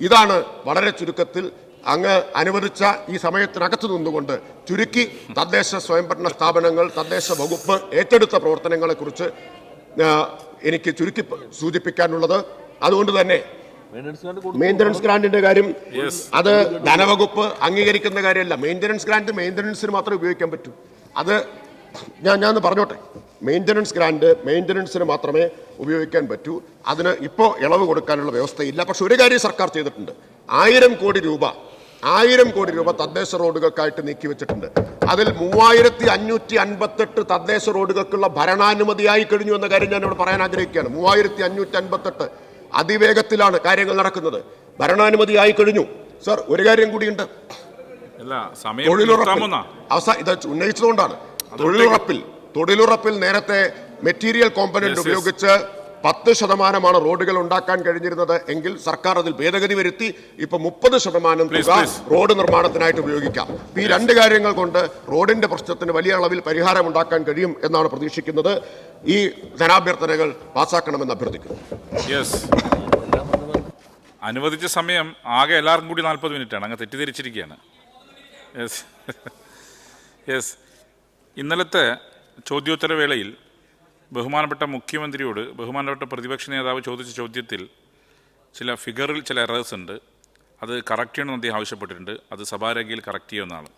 Speaker 2: ഇതാണ് വളരെ ചുരുക്കത്തിൽ അങ്ങ് അനുവദിച്ച ഈ സമയത്തിനകത്ത് നിന്നുകൊണ്ട് ചുരുക്കി തദ്ദേശ സ്വയംഭരണ സ്ഥാപനങ്ങൾ, തദ്ദേശ വകുപ്പ് ഏറ്റെടുത്ത പ്രവർത്തനങ്ങളെക്കുറിച്ച് എനിക്ക് ചുരുക്കി സൂചിപ്പിക്കാനുള്ളത്. അതുകൊണ്ട് തന്നെ മെയിൻ്റനൻസ് ഗ്രാന്റിന്റെ കാര്യം അത് ധനവകുപ്പ് അംഗീകരിക്കുന്ന കാര്യമല്ല. മെയിൻ്റനൻസ് ഗ്രാന്റ് മെയിൻ്റനൻസിന് മാത്രമേ ഉപയോഗിക്കാൻ പറ്റൂ. അത് ഞാൻ പറഞ്ഞോട്ടെ. മെയിൻ്റനൻസ് ഗ്രാന്റ് മെയിൻ്റനൻസിന് മാത്രമേ ഉപയോഗിക്കാൻ പറ്റൂ. അതിന് ഇപ്പോൾ ഇളവ് കൊടുക്കാനുള്ള വ്യവസ്ഥയില്ല. പക്ഷെ ഒരു കാര്യം സർക്കാർ ചെയ്തിട്ടുണ്ട്. 1000 കോടി രൂപ തദ്ദേശ റോഡുകൾക്കായിട്ട് നീക്കിവെച്ചിട്ടുണ്ട്. അതിൽ 3558 തദ്ദേശ റോഡുകൾക്കുള്ള ഭരണാനുമതിയായി കഴിഞ്ഞു എന്ന കാര്യം ഞാൻ ഇവിടെ പറയാൻ ആഗ്രഹിക്കുകയാണ്. 3558 അതിവേഗത്തിലാണ് കാര്യങ്ങൾ നടക്കുന്നത്. ഭരണാനുമതിയായി കഴിഞ്ഞു. സർ, ഒരു കാര്യം കൂടിയുണ്ട്. ഇത് ഉന്നയിച്ചതുകൊണ്ടാണ്. തൊഴിലുറപ്പിൽ നേരത്തെ മെറ്റീരിയൽ കോമ്പനന്റ് ഉപയോഗിച്ച് 10% റോഡുകൾ ഉണ്ടാക്കാൻ കഴിഞ്ഞിരുന്നത് എങ്കിൽ സർക്കാർ അതിൽ ഭേദഗതി വരുത്തി ഇപ്പൊ 30% തുക റോഡ് നിർമ്മാണത്തിനായിട്ട് ഉപയോഗിക്കാം. ഈ രണ്ട് കാര്യങ്ങൾ കൊണ്ട് റോഡിന്റെ പ്രശ്നത്തിന് വലിയ അളവിൽ പരിഹാരം ഉണ്ടാക്കാൻ കഴിയും എന്നാണ് പ്രതീക്ഷിക്കുന്നത്. ഈ ധനാഭ്യർത്ഥനകൾ പാസ്സാക്കണമെന്ന് അഭ്യർത്ഥിക്കുന്നു.
Speaker 1: അനുവദിച്ച സമയം ആകെ എല്ലാവർക്കും കൂടി 40 മിനിറ്റാണ്. അങ്ങ് തെറ്റിദ്ധരിച്ചിരിക്കുകയാണ്. ഇന്നലത്തെ ചോദ്യോത്തരവേളയിൽ ബഹുമാനപ്പെട്ട മുഖ്യമന്ത്രിയോട് ബഹുമാനപ്പെട്ട പ്രതിപക്ഷ നേതാവ് ചോദിച്ച ചോദ്യത്തിൽ ചില ഫിഗറിൽ ചില എറേഴ്സ് ഉണ്ട്. അത് കറക്റ്റ് ചെയ്യണമെന്ന് അദ്ദേഹം ആവശ്യപ്പെട്ടിട്ടുണ്ട്. അത് സഭാരേഖയിൽ കറക്റ്റ് ചെയ്യുന്നതാണ്.